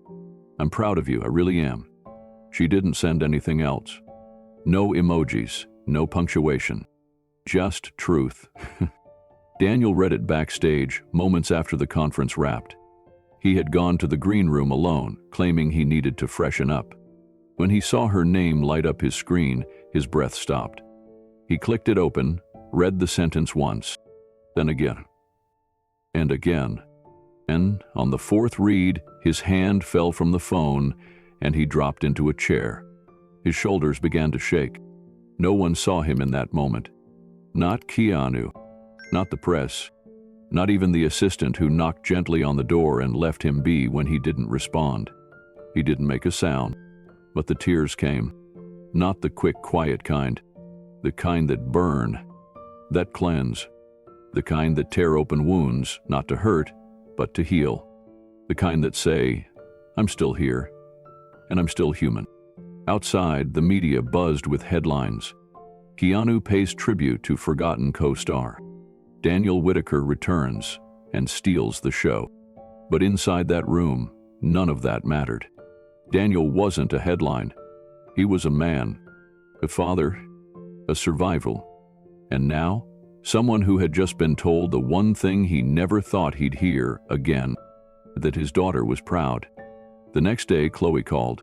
"I'm proud of you, I really am." She didn't send anything else. No emojis, no punctuation. Just truth. Daniel read it backstage, moments after the conference wrapped. He had gone to the green room alone, claiming he needed to freshen up. When he saw her name light up his screen, his breath stopped. He clicked it open, read the sentence once, then again, and again. And on the fourth read, his hand fell from the phone and he dropped into a chair. His shoulders began to shake. No one saw him in that moment. Not Keanu, not the press, not even the assistant who knocked gently on the door and left him be when he didn't respond. He didn't make a sound, but the tears came. Not the quick, quiet kind, the kind that burn, that cleanse, the kind that tear open wounds, not to hurt, but to heal, the kind that say, "I'm still here, and I'm still human." Outside, the media buzzed with headlines. Keanu pays tribute to forgotten co-star. Daniel Whitaker returns and steals the show. But inside that room, none of that mattered. Daniel wasn't a headline. He was a man, a father, a survival. And now, someone who had just been told the one thing he never thought he'd hear again, that his daughter was proud. The next day, Chloe called.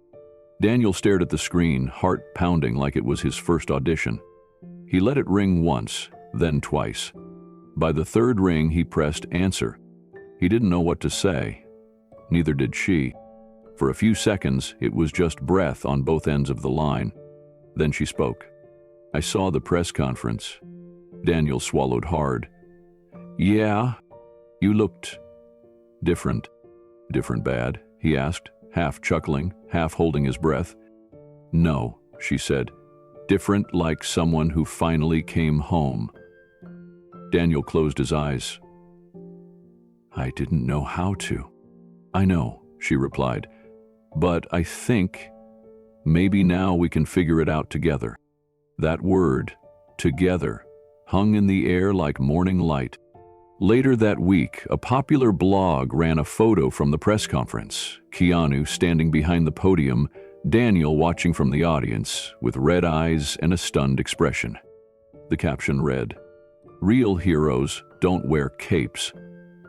Daniel stared at the screen, heart pounding like it was his first audition. He let it ring once, then twice. By the third ring, he pressed answer. He didn't know what to say. Neither did she. For a few seconds, it was just breath on both ends of the line. Then she spoke. "I saw the press conference." Daniel swallowed hard. "Yeah, you looked different." "Different bad?" he asked, half chuckling, half holding his breath. "No," she said. "Different like someone who finally came home." Daniel closed his eyes. "I didn't know how to." "I know," she replied. "But I think Maybe now we can figure it out together. That word, together, hung in the air like morning light. Later that week, a popular blog ran a photo from the press conference. Keanu standing behind the podium, Daniel watching from the audience, with red eyes and a stunned expression. The caption read, "Real heroes don't wear capes.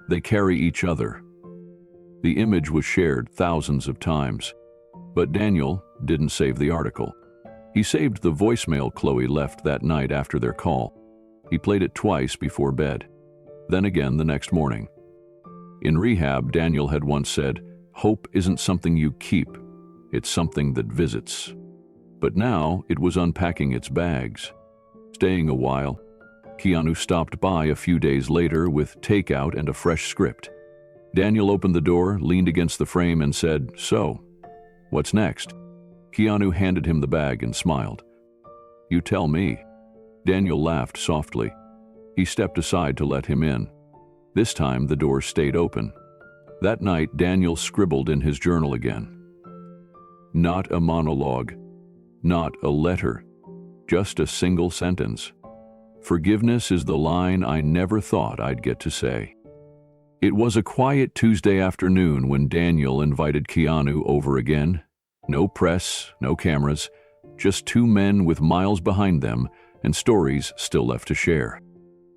They carry each other." The image was shared thousands of times. But Daniel didn't save the article. He saved the voicemail Chloe left that night after their call. He played it twice before bed, then again the next morning. In rehab, Daniel had once said, "Hope isn't something you keep, it's something that visits." But now it was unpacking its bags. Staying a while, Keanu stopped by a few days later with takeout and a fresh script. Daniel opened the door, leaned against the frame and said, "So, what's next?" Keanu handed him the bag and smiled. "You tell me." Daniel laughed softly. He stepped aside to let him in. This time the door stayed open. That night, Daniel scribbled in his journal again. Not a monologue, not a letter, just a single sentence. "Forgiveness is the line I never thought I'd get to say." It was a quiet Tuesday afternoon when Daniel invited Keanu over again. No press, no cameras, just two men with miles behind them and stories still left to share.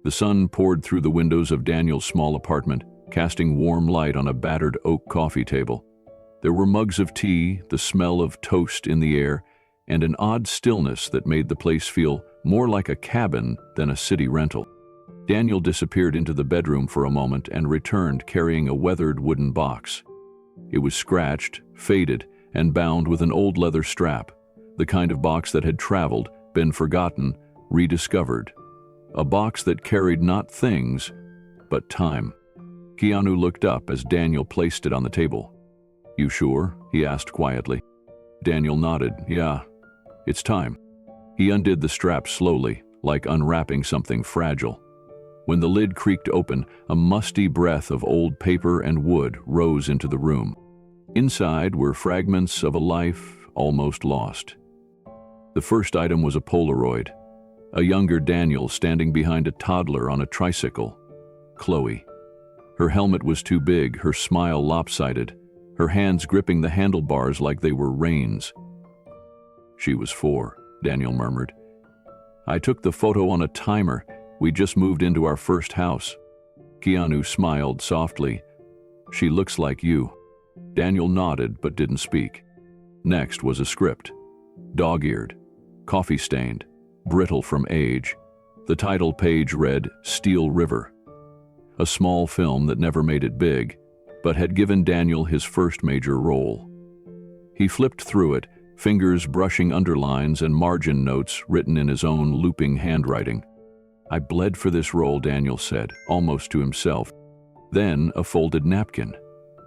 The sun poured through the windows of Daniel's small apartment, casting warm light on a battered oak coffee table. There were mugs of tea, the smell of toast in the air, and an odd stillness that made the place feel more like a cabin than a city rental. Daniel disappeared into the bedroom for a moment and returned carrying a weathered wooden box. It was scratched, faded, and bound with an old leather strap, the kind of box that had traveled, been forgotten, rediscovered. A box that carried not things, but time. Keanu looked up as Daniel placed it on the table. "You sure?" he asked quietly. Daniel nodded. "Yeah, it's time." He undid the strap slowly, like unwrapping something fragile. When the lid creaked open, a musty breath of old paper and wood rose into the room. Inside were fragments of a life almost lost. The first item was a Polaroid. A younger Daniel standing behind a toddler on a tricycle. Chloe. Her helmet was too big, her smile lopsided, her hands gripping the handlebars like they were reins. "She was 4, Daniel murmured. "I took the photo on a timer. We just moved into our first house." Keanu smiled softly. "She looks like you." Daniel nodded but didn't speak. Next was a script. Dog-eared, coffee-stained, brittle from age. The title page read, "Steel River." A small film that never made it big, but had given Daniel his first major role. He flipped through it, fingers brushing underlines and margin notes written in his own looping handwriting. "I bled for this role," Daniel said, almost to himself. Then a folded napkin.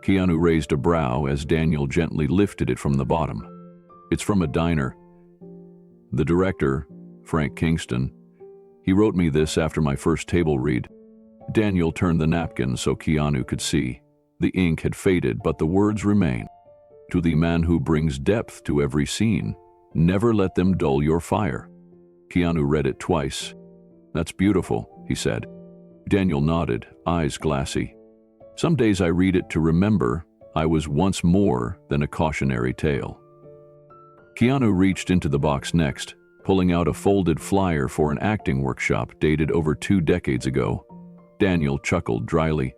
Keanu raised a brow as Daniel gently lifted it from the bottom. "It's from a diner. The director, Frank Kingston, he wrote me this after my first table read." Daniel turned the napkin so Keanu could see. The ink had faded, but the words remain. "To the man who brings depth to every scene, never let them dull your fire." Keanu read it twice. "That's beautiful," he said. Daniel nodded, eyes glassy. "Some days I read it to remember I was once more than a cautionary tale." Keanu reached into the box next, pulling out a folded flyer for an acting workshop dated over 2 decades ago. Daniel chuckled dryly.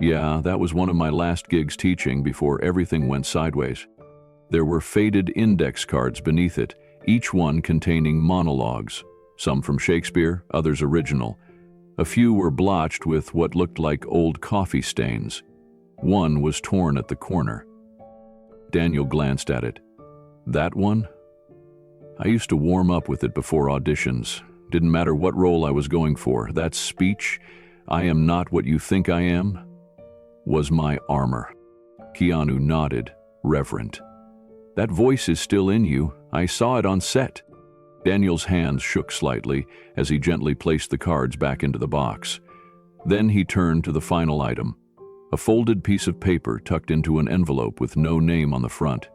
"Yeah, that was one of my last gigs teaching before everything went sideways." There were faded index cards beneath it, each one containing monologues, some from Shakespeare, others original. A few were blotched with what looked like old coffee stains. One was torn at the corner. Daniel glanced at it. "That one? I used to warm up with it before auditions. Didn't matter what role I was going for. That speech, 'I am not what you think I am,' was my armor." Keanu nodded, reverent. "That voice is still in you. I saw it on set." Daniel's hands shook slightly as he gently placed the cards back into the box. Then he turned to the final item, a folded piece of paper tucked into an envelope with no name on the front.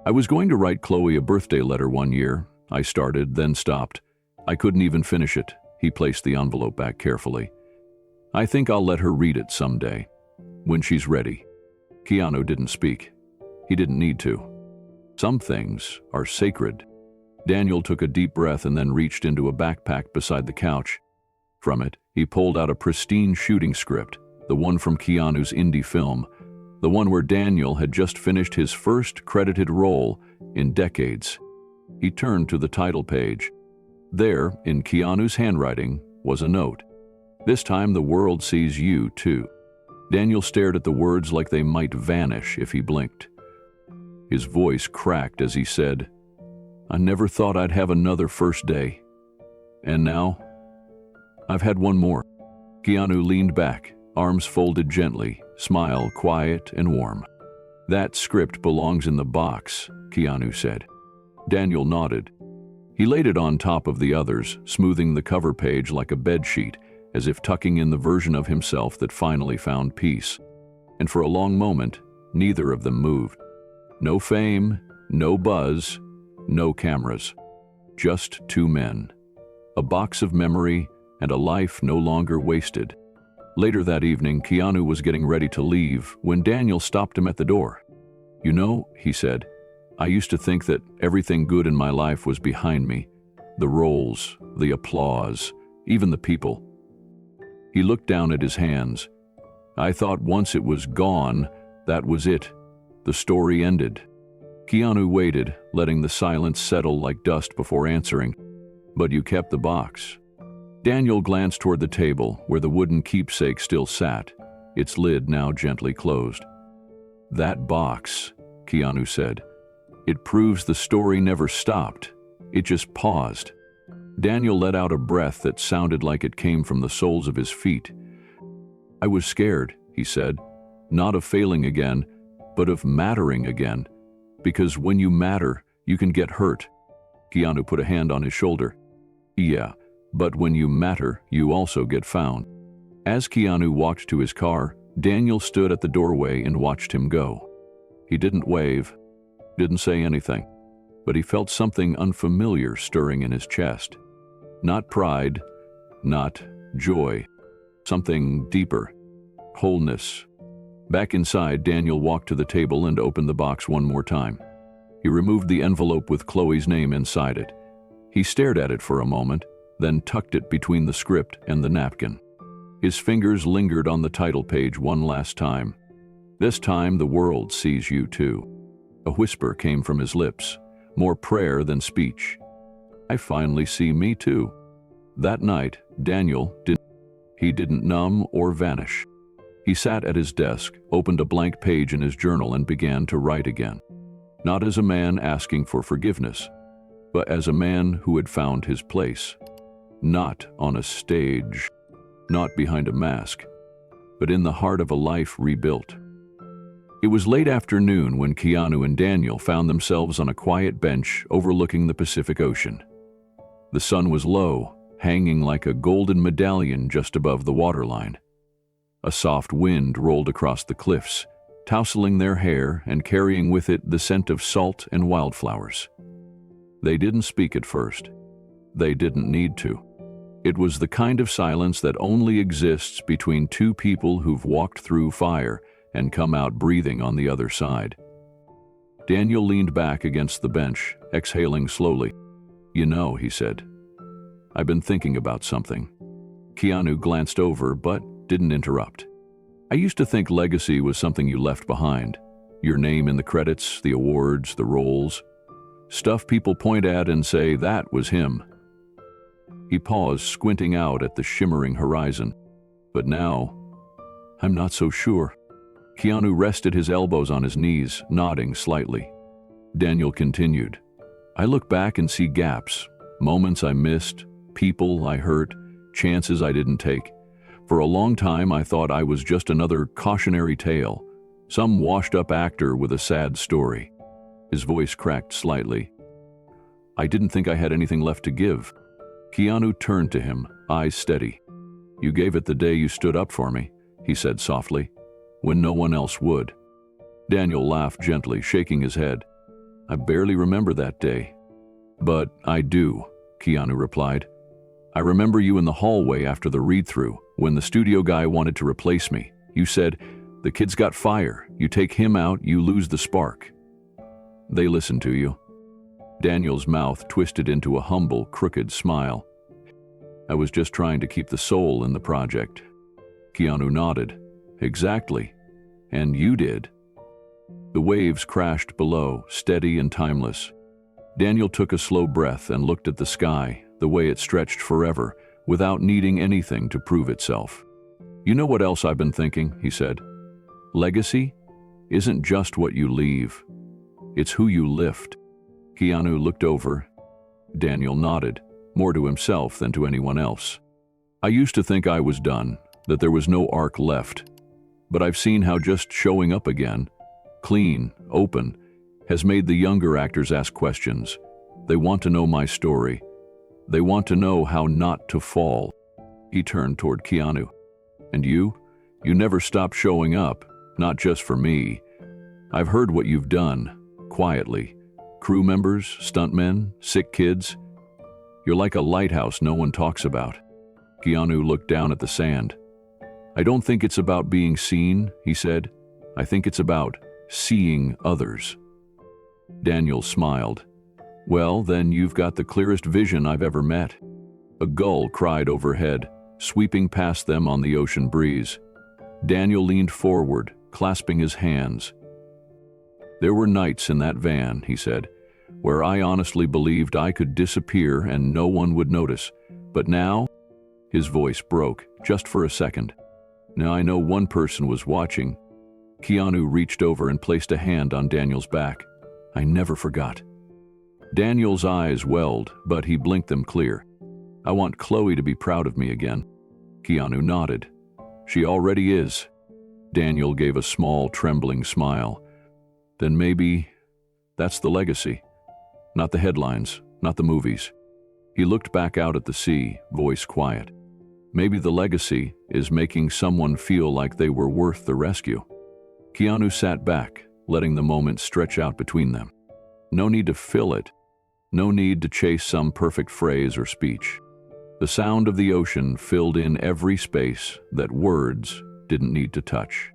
I was going to write Chloe a birthday letter one year. I started, then stopped. I couldn't even finish it. He placed the envelope back carefully. I think I'll let her read it someday, when she's ready. Keanu didn't speak. He didn't need to. Some things are sacred. Daniel took a deep breath and then reached into a backpack beside the couch. From it, he pulled out a pristine shooting script, the one from Keanu's indie film, the one where Daniel had just finished his first credited role in decades. He turned to the title page. There, in Keanu's handwriting, was a note. This time the world sees you, too. Daniel stared at the words like they might vanish if he blinked. His voice cracked as he said, I never thought I'd have another first day. And now, I've had one more. Keanu leaned back, arms folded gently, smile quiet and warm. That script belongs in the box, Keanu said. Daniel nodded. He laid it on top of the others, smoothing the cover page like a bedsheet, as if tucking in the version of himself that finally found peace. And for a long moment, neither of them moved. No fame, no buzz, no cameras. Just two men. A box of memory and a life no longer wasted. Later that evening, Keanu was getting ready to leave when Daniel stopped him at the door. You know, he said, I used to think that everything good in my life was behind me. The roles, the applause, even the people. He looked down at his hands. I thought once it was gone, that was it. The story ended. Keanu waited, letting the silence settle like dust before answering. But you kept the box. Daniel glanced toward the table where the wooden keepsake still sat, its lid now gently closed. That box, Keanu said. It proves the story never stopped. It just paused. Daniel let out a breath that sounded like it came from the soles of his feet. I was scared, he said, not of failing again, but of mattering again. Because when you matter, you can get hurt. Keanu put a hand on his shoulder. Yeah, but when you matter, you also get found. As Keanu walked to his car, Daniel stood at the doorway and watched him go. He didn't wave, didn't say anything, but he felt something unfamiliar stirring in his chest. Not pride, not joy, something deeper, wholeness. Back inside, Daniel walked to the table and opened the box one more time. He removed the envelope with Chloe's name inside it. He stared at it for a moment, then tucked it between the script and the napkin. His fingers lingered on the title page one last time. This time, the world sees you too. A whisper came from his lips, more prayer than speech. I finally see me too. That night, Daniel didn't numb or vanish. He sat at his desk, opened a blank page in his journal and began to write again. Not as a man asking for forgiveness, but as a man who had found his place. Not on a stage, not behind a mask, but in the heart of a life rebuilt. It was late afternoon when Keanu and Daniel found themselves on a quiet bench overlooking the Pacific Ocean. The sun was low, hanging like a golden medallion just above the waterline. A soft wind rolled across the cliffs, tousling their hair and carrying with it the scent of salt and wildflowers. They didn't speak at first. They didn't need to. It was the kind of silence that only exists between two people who've walked through fire and come out breathing on the other side. Daniel leaned back against the bench, exhaling slowly. You know, he said, I've been thinking about something. Keanu glanced over but didn't interrupt. I used to think legacy was something you left behind. Your name in the credits, the awards, the roles. Stuff people point at and say, that was him. He paused, squinting out at the shimmering horizon. But now, I'm not so sure. Keanu rested his elbows on his knees, nodding slightly. Daniel continued. I look back and see gaps, moments I missed, people I hurt, chances I didn't take. For a long time, I thought I was just another cautionary tale, some washed-up actor with a sad story. His voice cracked slightly. I didn't think I had anything left to give. Keanu turned to him, eyes steady. You gave it the day you stood up for me, he said softly, when no one else would. Daniel laughed gently, shaking his head. I barely remember that day. But I do, Keanu replied. I remember you in the hallway after the read-through, when the studio guy wanted to replace me. You said, "The kid's got fire. You take him out, you lose the spark." They listened to you. Daniel's mouth twisted into a humble, crooked smile. I was just trying to keep the soul in the project. Keanu nodded. Exactly. And you did. The waves crashed below, steady and timeless. Daniel took a slow breath and looked at the sky, the way it stretched forever, without needing anything to prove itself. You know what else I've been thinking, he said. Legacy isn't just what you leave. It's who you lift. Keanu looked over. Daniel nodded, more to himself than to anyone else. I used to think I was done, that there was no arc left. But I've seen how just showing up again, clean, open, has made the younger actors ask questions. They want to know my story. They want to know how not to fall. He turned toward Keanu. And you never stop showing up, not just for me. I've heard what you've done, quietly. Crew members, stuntmen, sick kids. You're like a lighthouse no one talks about. Keanu looked down at the sand. I don't think it's about being seen, he said. I think it's about seeing others. Daniel smiled. Well, then you've got the clearest vision I've ever met. A gull cried overhead, sweeping past them on the ocean breeze. Daniel leaned forward, clasping his hands. There were nights in that van, he said, where I honestly believed I could disappear and no one would notice. But now, his voice broke, just for a second. Now I know one person was watching. Keanu reached over and placed a hand on Daniel's back. I never forgot. Daniel's eyes welled, but he blinked them clear. I want Chloe to be proud of me again. Keanu nodded. She already is. Daniel gave a small, trembling smile. Then maybe that's the legacy. Not the headlines, not the movies. He looked back out at the sea, voice quiet. Maybe the legacy is making someone feel like they were worth the rescue. Keanu sat back, letting the moment stretch out between them. No need to fill it. No need to chase some perfect phrase or speech. The sound of the ocean filled in every space that words didn't need to touch.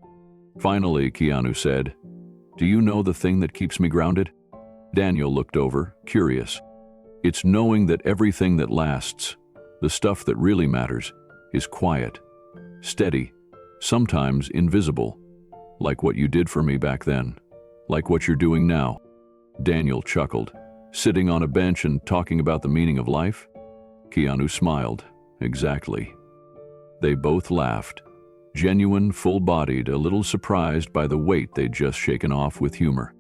Finally, Keanu said, Do you know the thing that keeps me grounded? Daniel looked over, curious. It's knowing that everything that lasts, the stuff that really matters, is quiet, steady, sometimes invisible, like what you did for me back then, like what you're doing now. Daniel chuckled. Sitting on a bench and talking about the meaning of life? Keanu smiled. Exactly. They both laughed, genuine, full-bodied, a little surprised by the weight they'd just shaken off with humor.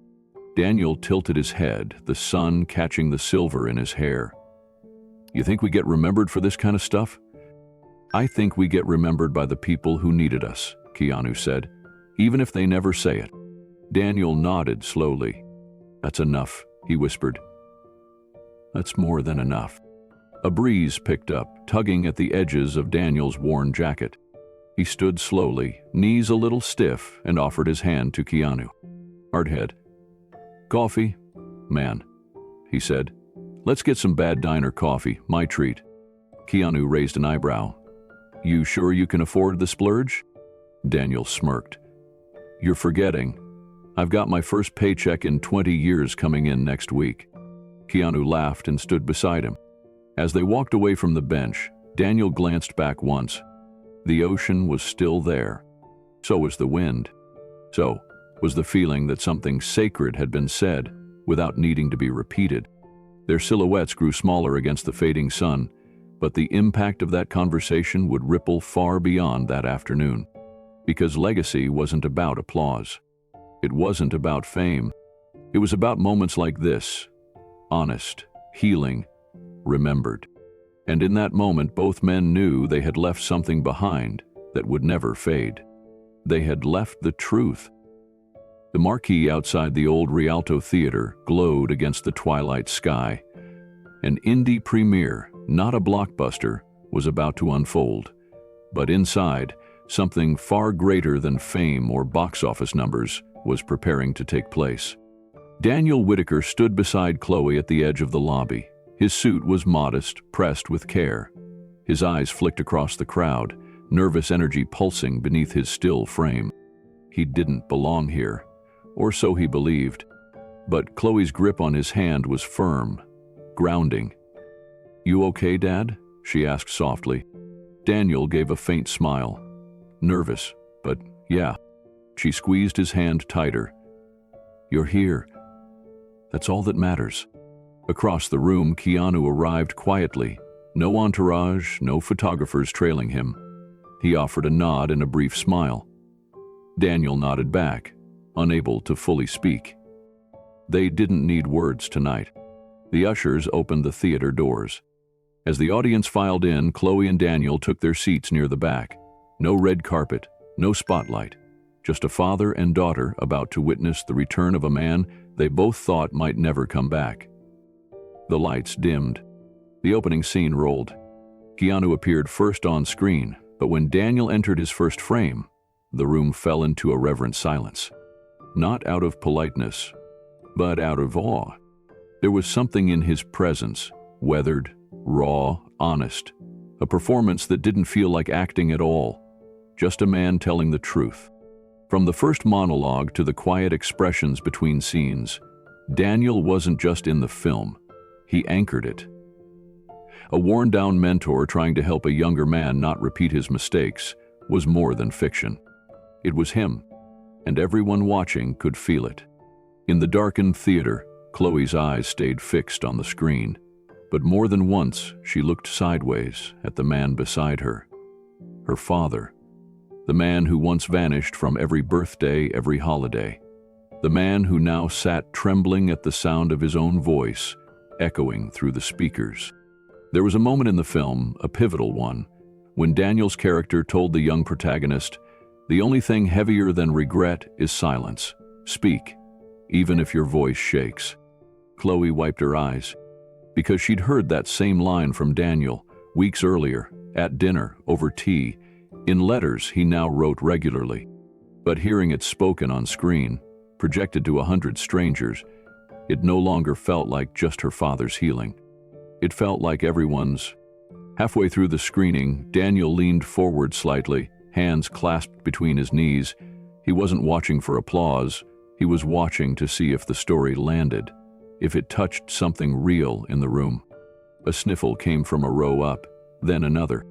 Daniel tilted his head, the sun catching the silver in his hair. You think we get remembered for this kind of stuff? I think we get remembered by the people who needed us, Keanu said, even if they never say it. Daniel nodded slowly. That's enough, he whispered. That's more than enough. A breeze picked up, tugging at the edges of Daniel's worn jacket. He stood slowly, knees a little stiff, and offered his hand to Keanu. Hardhead. Coffee? Man, he said. Let's get some bad diner coffee, my treat. Keanu raised an eyebrow. You sure you can afford the splurge? Daniel smirked. You're forgetting. I've got my first paycheck in 20 years coming in next week. Keanu laughed and stood beside him. As they walked away from the bench, Daniel glanced back once. The ocean was still there. So was the wind. So was the feeling that something sacred had been said without needing to be repeated. Their silhouettes grew smaller against the fading sun, but the impact of that conversation would ripple far beyond that afternoon. Because legacy wasn't about applause. It wasn't about fame. It was about moments like this. Honest, healing, remembered. And in that moment, both men knew they had left something behind that would never fade. They had left the truth. The marquee outside the old Rialto Theater glowed against the twilight sky. An indie premiere, not a blockbuster, was about to unfold. But inside, something far greater than fame or box office numbers was preparing to take place. Daniel Whitaker stood beside Chloe at the edge of the lobby. His suit was modest, pressed with care. His eyes flicked across the crowd, nervous energy pulsing beneath his still frame. He didn't belong here, or so he believed. But Chloe's grip on his hand was firm, grounding. "You okay, Dad?" she asked softly. Daniel gave a faint smile. Nervous, but yeah. She squeezed his hand tighter. "You're here. That's all that matters." Across the room, Keanu arrived quietly. No entourage, no photographers trailing him. He offered a nod and a brief smile. Daniel nodded back, unable to fully speak. They didn't need words tonight. The ushers opened the theater doors. As the audience filed in, Chloe and Daniel took their seats near the back. No red carpet, no spotlight. Just a father and daughter about to witness the return of a man they both thought might never come back. The lights dimmed. The opening scene rolled. Keanu appeared first on screen, but when Daniel entered his first frame, the room fell into a reverent silence. Not out of politeness, but out of awe. There was something in his presence, weathered, raw, honest. A performance that didn't feel like acting at all. Just a man telling the truth. From the first monologue to the quiet expressions between scenes, Daniel wasn't just in the film. He anchored it. A worn-down mentor trying to help a younger man not repeat his mistakes was more than fiction. It was him, and everyone watching could feel it. In the darkened theater, Chloe's eyes stayed fixed on the screen, but more than once she looked sideways at the man beside her. Her father. The man who once vanished from every birthday, every holiday. The man who now sat trembling at the sound of his own voice, echoing through the speakers. There was a moment in the film, a pivotal one, when Daniel's character told the young protagonist, "The only thing heavier than regret is silence. Speak, even if your voice shakes." Chloe wiped her eyes, because she'd heard that same line from Daniel weeks earlier, at dinner, over tea, in letters he now wrote regularly. But hearing it spoken on screen, projected to 100 strangers, it no longer felt like just her father's healing. It felt like everyone's. Halfway through the screening, Daniel leaned forward slightly, hands clasped between his knees. He wasn't watching for applause. He was watching to see if the story landed, if it touched something real in the room. A sniffle came from a row up, then another.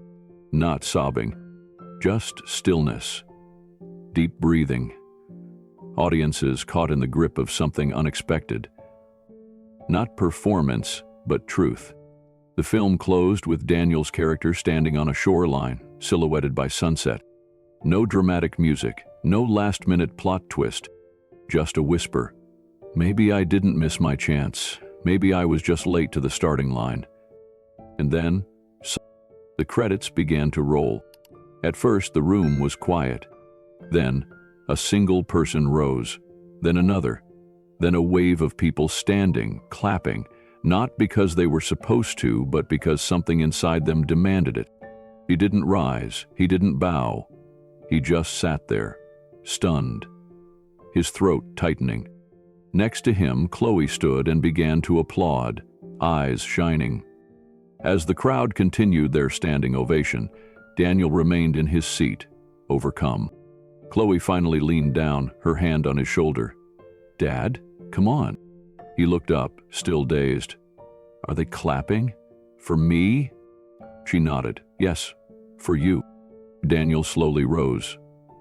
Not sobbing, just stillness. Deep breathing. Audiences caught in the grip of something unexpected. Not performance, but truth. The film closed with Daniel's character standing on a shoreline, silhouetted by sunset. No dramatic music, no last-minute plot twist, just a whisper. Maybe I didn't miss my chance. Maybe I was just late to the starting line. And then, the credits began to roll. At first, the room was quiet. Then, a single person rose, then another, then a wave of people standing, clapping, not because they were supposed to, but because something inside them demanded it. He didn't rise, he didn't bow. He just sat there, stunned, his throat tightening. Next to him, Chloe stood and began to applaud, eyes shining. As the crowd continued their standing ovation, Daniel remained in his seat, overcome. Chloe finally leaned down, her hand on his shoulder. "Dad, come on." He looked up, still dazed. "Are they clapping? For me?" She nodded. "Yes, for you." Daniel slowly rose.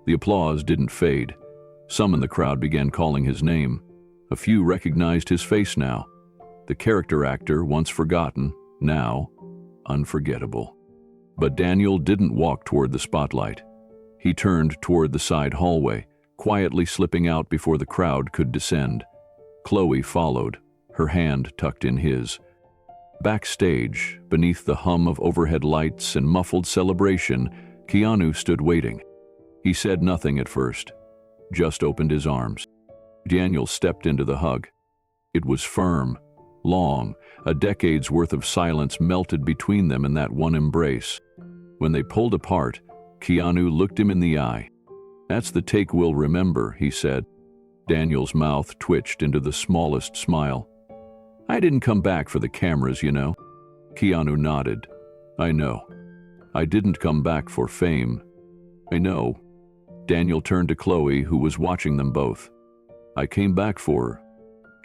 The applause didn't fade. Some in the crowd began calling his name. A few recognized his face now. The character actor, once forgotten, now unforgettable. But Daniel didn't walk toward the spotlight. He turned toward the side hallway, quietly slipping out before the crowd could descend. Chloe followed, her hand tucked in his. Backstage, beneath the hum of overhead lights and muffled celebration, Keanu stood waiting. He said nothing at first, just opened his arms. Daniel stepped into the hug. It was firm, long, a decade's worth of silence melted between them in that one embrace. When they pulled apart, Keanu looked him in the eye. "That's the take we'll remember," he said. Daniel's mouth twitched into the smallest smile. I didn't come back for the cameras, you know. Keanu nodded. I know. I didn't come back for fame. I know. Daniel turned to Chloe, who was watching them both. I came back for her.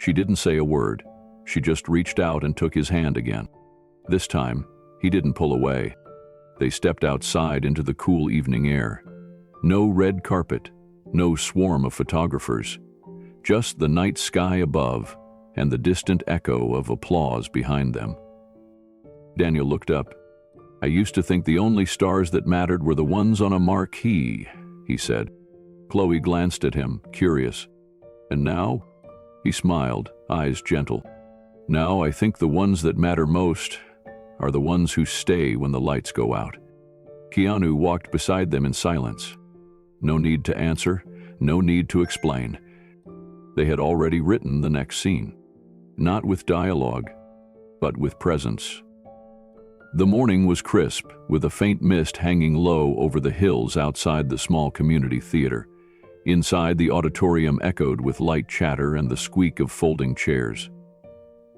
She didn't say a word. She just reached out and took his hand again. This time, he didn't pull away. They stepped outside into the cool evening air. No red carpet, no swarm of photographers, just the night sky above and the distant echo of applause behind them. Daniel looked up. I used to think the only stars that mattered were the ones on a marquee, he said. Chloe glanced at him, curious. And now? He smiled, eyes gentle. Now I think the ones that matter most are the ones who stay when the lights go out. Keanu walked beside them in silence. No need to answer, no need to explain. They had already written the next scene. Not with dialogue, but with presence. The morning was crisp, with a faint mist hanging low over the hills outside the small community theater. Inside, the auditorium echoed with light chatter and the squeak of folding chairs.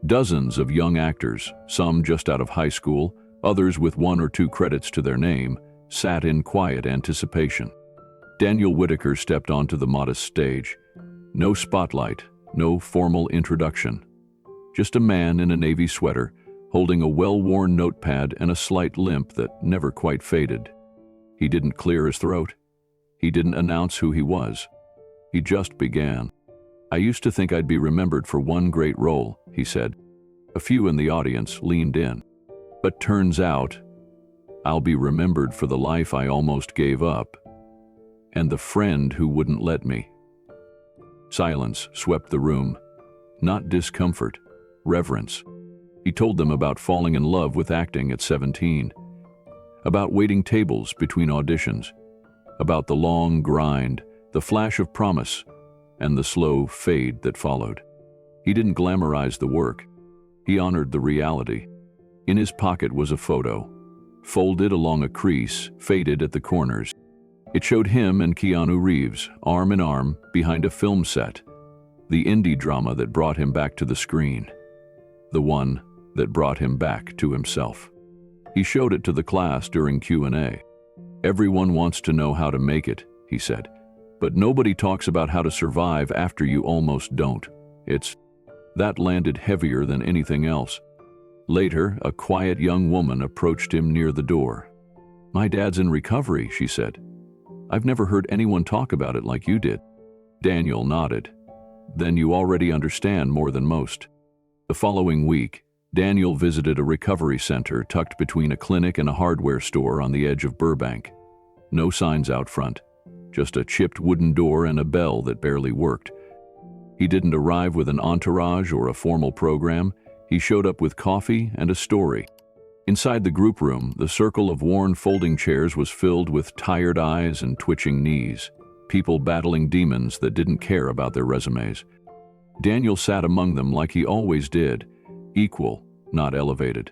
Dozens of young actors, some just out of high school, others with 1 or 2 credits to their name, sat in quiet anticipation. Daniel Whitaker stepped onto the modest stage. No spotlight, no formal introduction. Just a man in a navy sweater, holding a well-worn notepad and a slight limp that never quite faded. He didn't clear his throat. He didn't announce who he was. He just began. I used to think I'd be remembered for one great role, he said. A few in the audience leaned in. But turns out, I'll be remembered for the life I almost gave up, and the friend who wouldn't let me. Silence swept the room. Not discomfort, reverence. He told them about falling in love with acting at 17, about waiting tables between auditions, about the long grind, the flash of promise, and the slow fade that followed. He didn't glamorize the work. He honored the reality. In his pocket was a photo, folded along a crease, faded at the corners. It showed him and Keanu Reeves, arm in arm, behind a film set, the indie drama that brought him back to the screen, the one that brought him back to himself. He showed it to the class during Q&A. Everyone wants to know how to make it, he said, but nobody talks about how to survive after you almost don't. That landed heavier than anything else. Later, a quiet young woman approached him near the door. My dad's in recovery, she said. I've never heard anyone talk about it like you did. Daniel nodded. Then you already understand more than most. The following week, Daniel visited a recovery center tucked between a clinic and a hardware store on the edge of Burbank. No signs out front, just a chipped wooden door and a bell that barely worked. He didn't arrive with an entourage or a formal program. He showed up with coffee and a story. Inside the group room, the circle of worn folding chairs was filled with tired eyes and twitching knees, people battling demons that didn't care about their resumes. Daniel sat among them like he always did, equal, not elevated.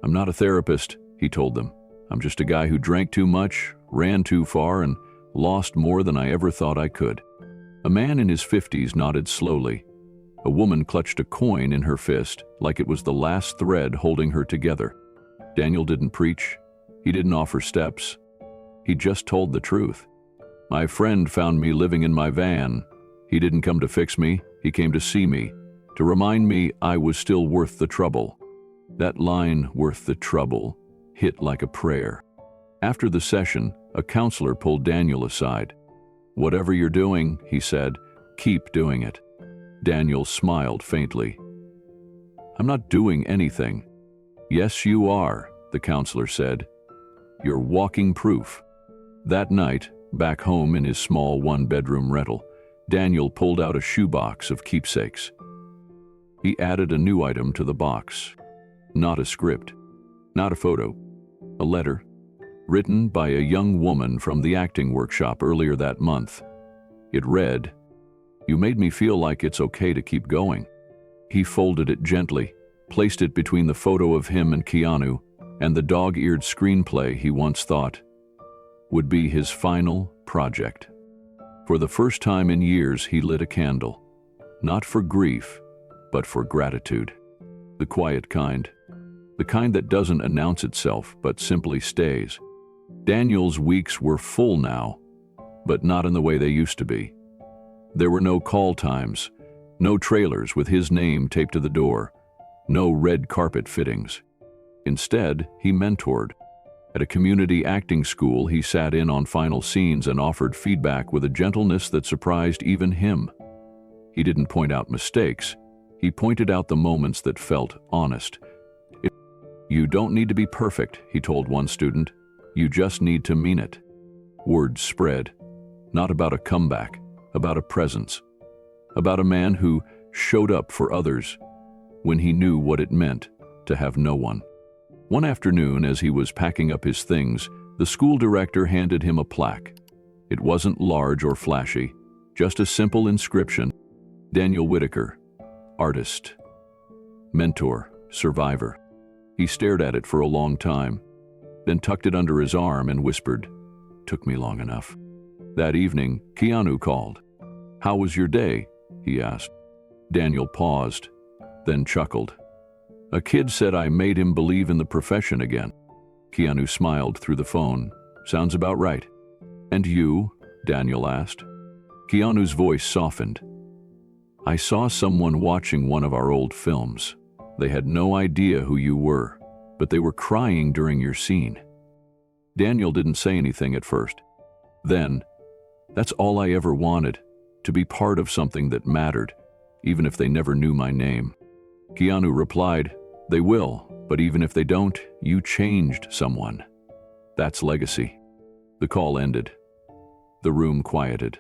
I'm not a therapist, he told them. I'm just a guy who drank too much, ran too far, and lost more than I ever thought I could. A man in his 50s nodded slowly. A woman clutched a coin in her fist like it was the last thread holding her together. Daniel didn't preach. He didn't offer steps. He just told the truth. My friend found me living in my van. He didn't come to fix me. He came to see me, to remind me I was still worth the trouble. That line, worth the trouble, hit like a prayer. After the session, a counselor pulled Daniel aside. Whatever you're doing, he said, keep doing it. Daniel smiled faintly. I'm not doing anything. Yes, you are, the counselor said. You're walking proof. That night, back home in his small one-bedroom rental, Daniel pulled out a shoebox of keepsakes. He added a new item to the box. Not a script, not a photo, a letter, written by a young woman from the acting workshop earlier that month. It read, "You made me feel like it's okay to keep going." He folded it gently, placed it between the photo of him and Keanu and the dog-eared screenplay he once thought would be his final project. For the first time in years, he lit a candle. Not for grief, but for gratitude. The quiet kind. The kind that doesn't announce itself, but simply stays. Daniel's weeks were full now, but not in the way they used to be. There were no call times, no trailers with his name taped to the door, no red carpet fittings. Instead, he mentored. At a community acting school, he sat in on final scenes and offered feedback with a gentleness that surprised even him. He didn't point out mistakes. He pointed out the moments that felt honest. "You don't need to be perfect," he told one student. "You just need to mean it." Word spread. Not about a comeback, about a presence. About a man who showed up for others when he knew what it meant to have no one. One afternoon, as he was packing up his things, the school director handed him a plaque. It wasn't large or flashy, just a simple inscription. Daniel Whitaker, artist, mentor, survivor. He stared at it for a long time, then tucked it under his arm and whispered, "Took me long enough." That evening, Keanu called. "How was your day?" he asked. Daniel paused, then chuckled. "A kid said I made him believe in the profession again." Keanu smiled through the phone. "Sounds about right." "And you?" Daniel asked. Keanu's voice softened. "I saw someone watching one of our old films. They had no idea who you were, but they were crying during your scene." Daniel didn't say anything at first. Then, "That's all I ever wanted, to be part of something that mattered, even if they never knew my name." Keanu replied, "They will, but even if they don't, you changed someone. That's legacy." The call ended. The room quieted.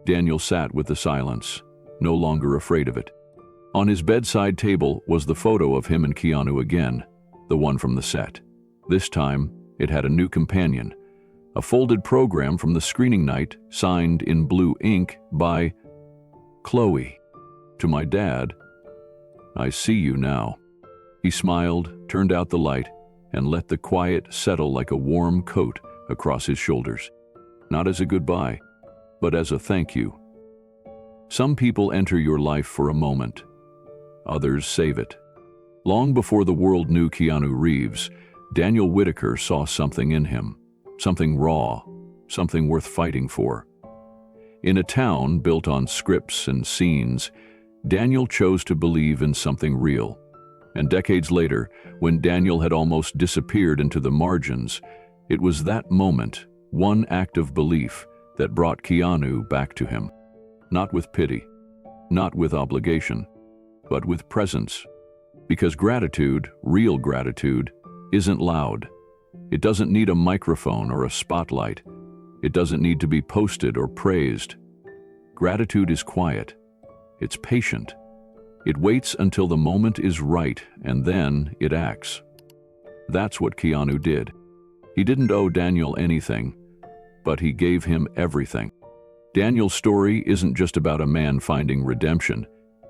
Daniel sat with the silence, no longer afraid of it. On his bedside table was the photo of him and Keanu again, the one from the set. This time, it had a new companion, a folded program from the screening night signed in blue ink by Chloe. To my dad, "I see you now." He smiled, turned out the light, and let the quiet settle like a warm coat across his shoulders. Not as a goodbye, but as a thank you. Some people enter your life for a moment. Others save it. Long before the world knew Keanu Reeves, Daniel Whitaker saw something in him, something raw, something worth fighting for. In a town built on scripts and scenes, Daniel chose to believe in something real. And decades later, when Daniel had almost disappeared into the margins, it was that moment, one act of belief, that brought Keanu back to him. Not with pity, not with obligation, but with presence. Because gratitude, real gratitude, isn't loud. It doesn't need a microphone or a spotlight. It doesn't need to be posted or praised. Gratitude is quiet. It's patient. It waits until the moment is right, and then it acts. That's what Keanu did. He didn't owe Daniel anything, but he gave him everything. Daniel's story isn't just about a man finding redemption.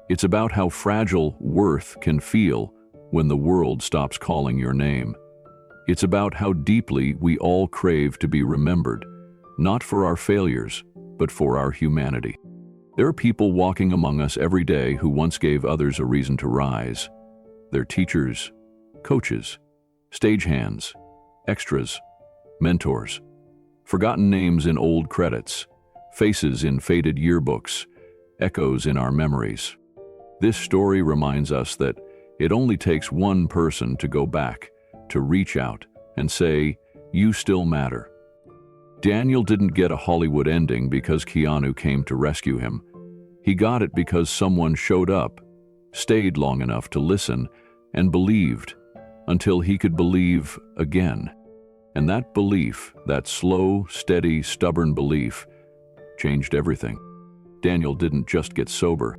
It's about how fragile worth can feel when the world stops calling your name. It's about how deeply we all crave to be remembered, not for our failures, but for our humanity. There are people walking among us every day who once gave others a reason to rise. They're teachers, coaches, stagehands, extras, mentors, forgotten names in old credits, faces in faded yearbooks, echoes in our memories. This story reminds us that it only takes one person to go back, to reach out and say, "You still matter." Daniel didn't get a Hollywood ending because Keanu came to rescue him. He got it because someone showed up, stayed long enough to listen, and believed until he could believe again. And that belief, that slow, steady, stubborn belief, changed everything. Daniel didn't just get sober.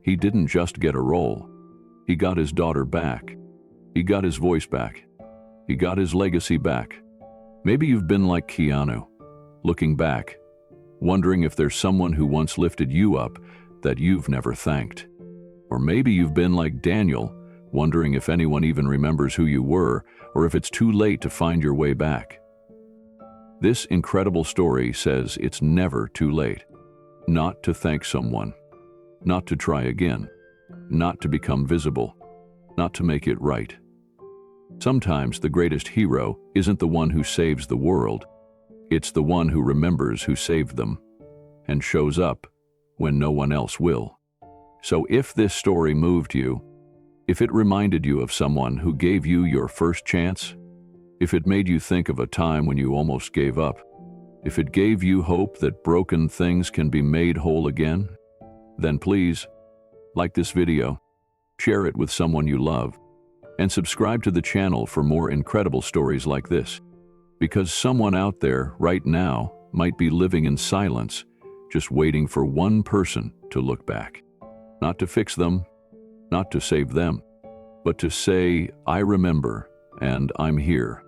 He didn't just get a role. He got his daughter back. He got his voice back. He got his legacy back. Maybe you've been like Keanu, looking back, wondering if there's someone who once lifted you up that you've never thanked. Or maybe you've been like Daniel, wondering if anyone even remembers who you were, or if it's too late to find your way back. This incredible story says it's never too late. not to thank someone, not to try again, not to become visible, not to make it right. Sometimes the greatest hero isn't the one who saves the world, it's the one who remembers who saved them and shows up when no one else will. So if this story moved you, if it reminded you of someone who gave you your first chance, if it made you think of a time when you almost gave up, if it gave you hope that broken things can be made whole again, then please, like this video, share it with someone you love, and subscribe to the channel for more incredible stories like this. Because someone out there right now might be living in silence, just waiting for one person to look back. Not to fix them, not to save them, but to say, I remember and I'm here.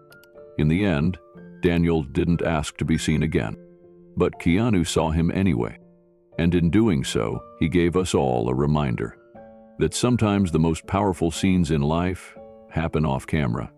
In the end, Daniel didn't ask to be seen again, but Keanu saw him anyway. And in doing so, he gave us all a reminder that sometimes the most powerful scenes in life happen off camera.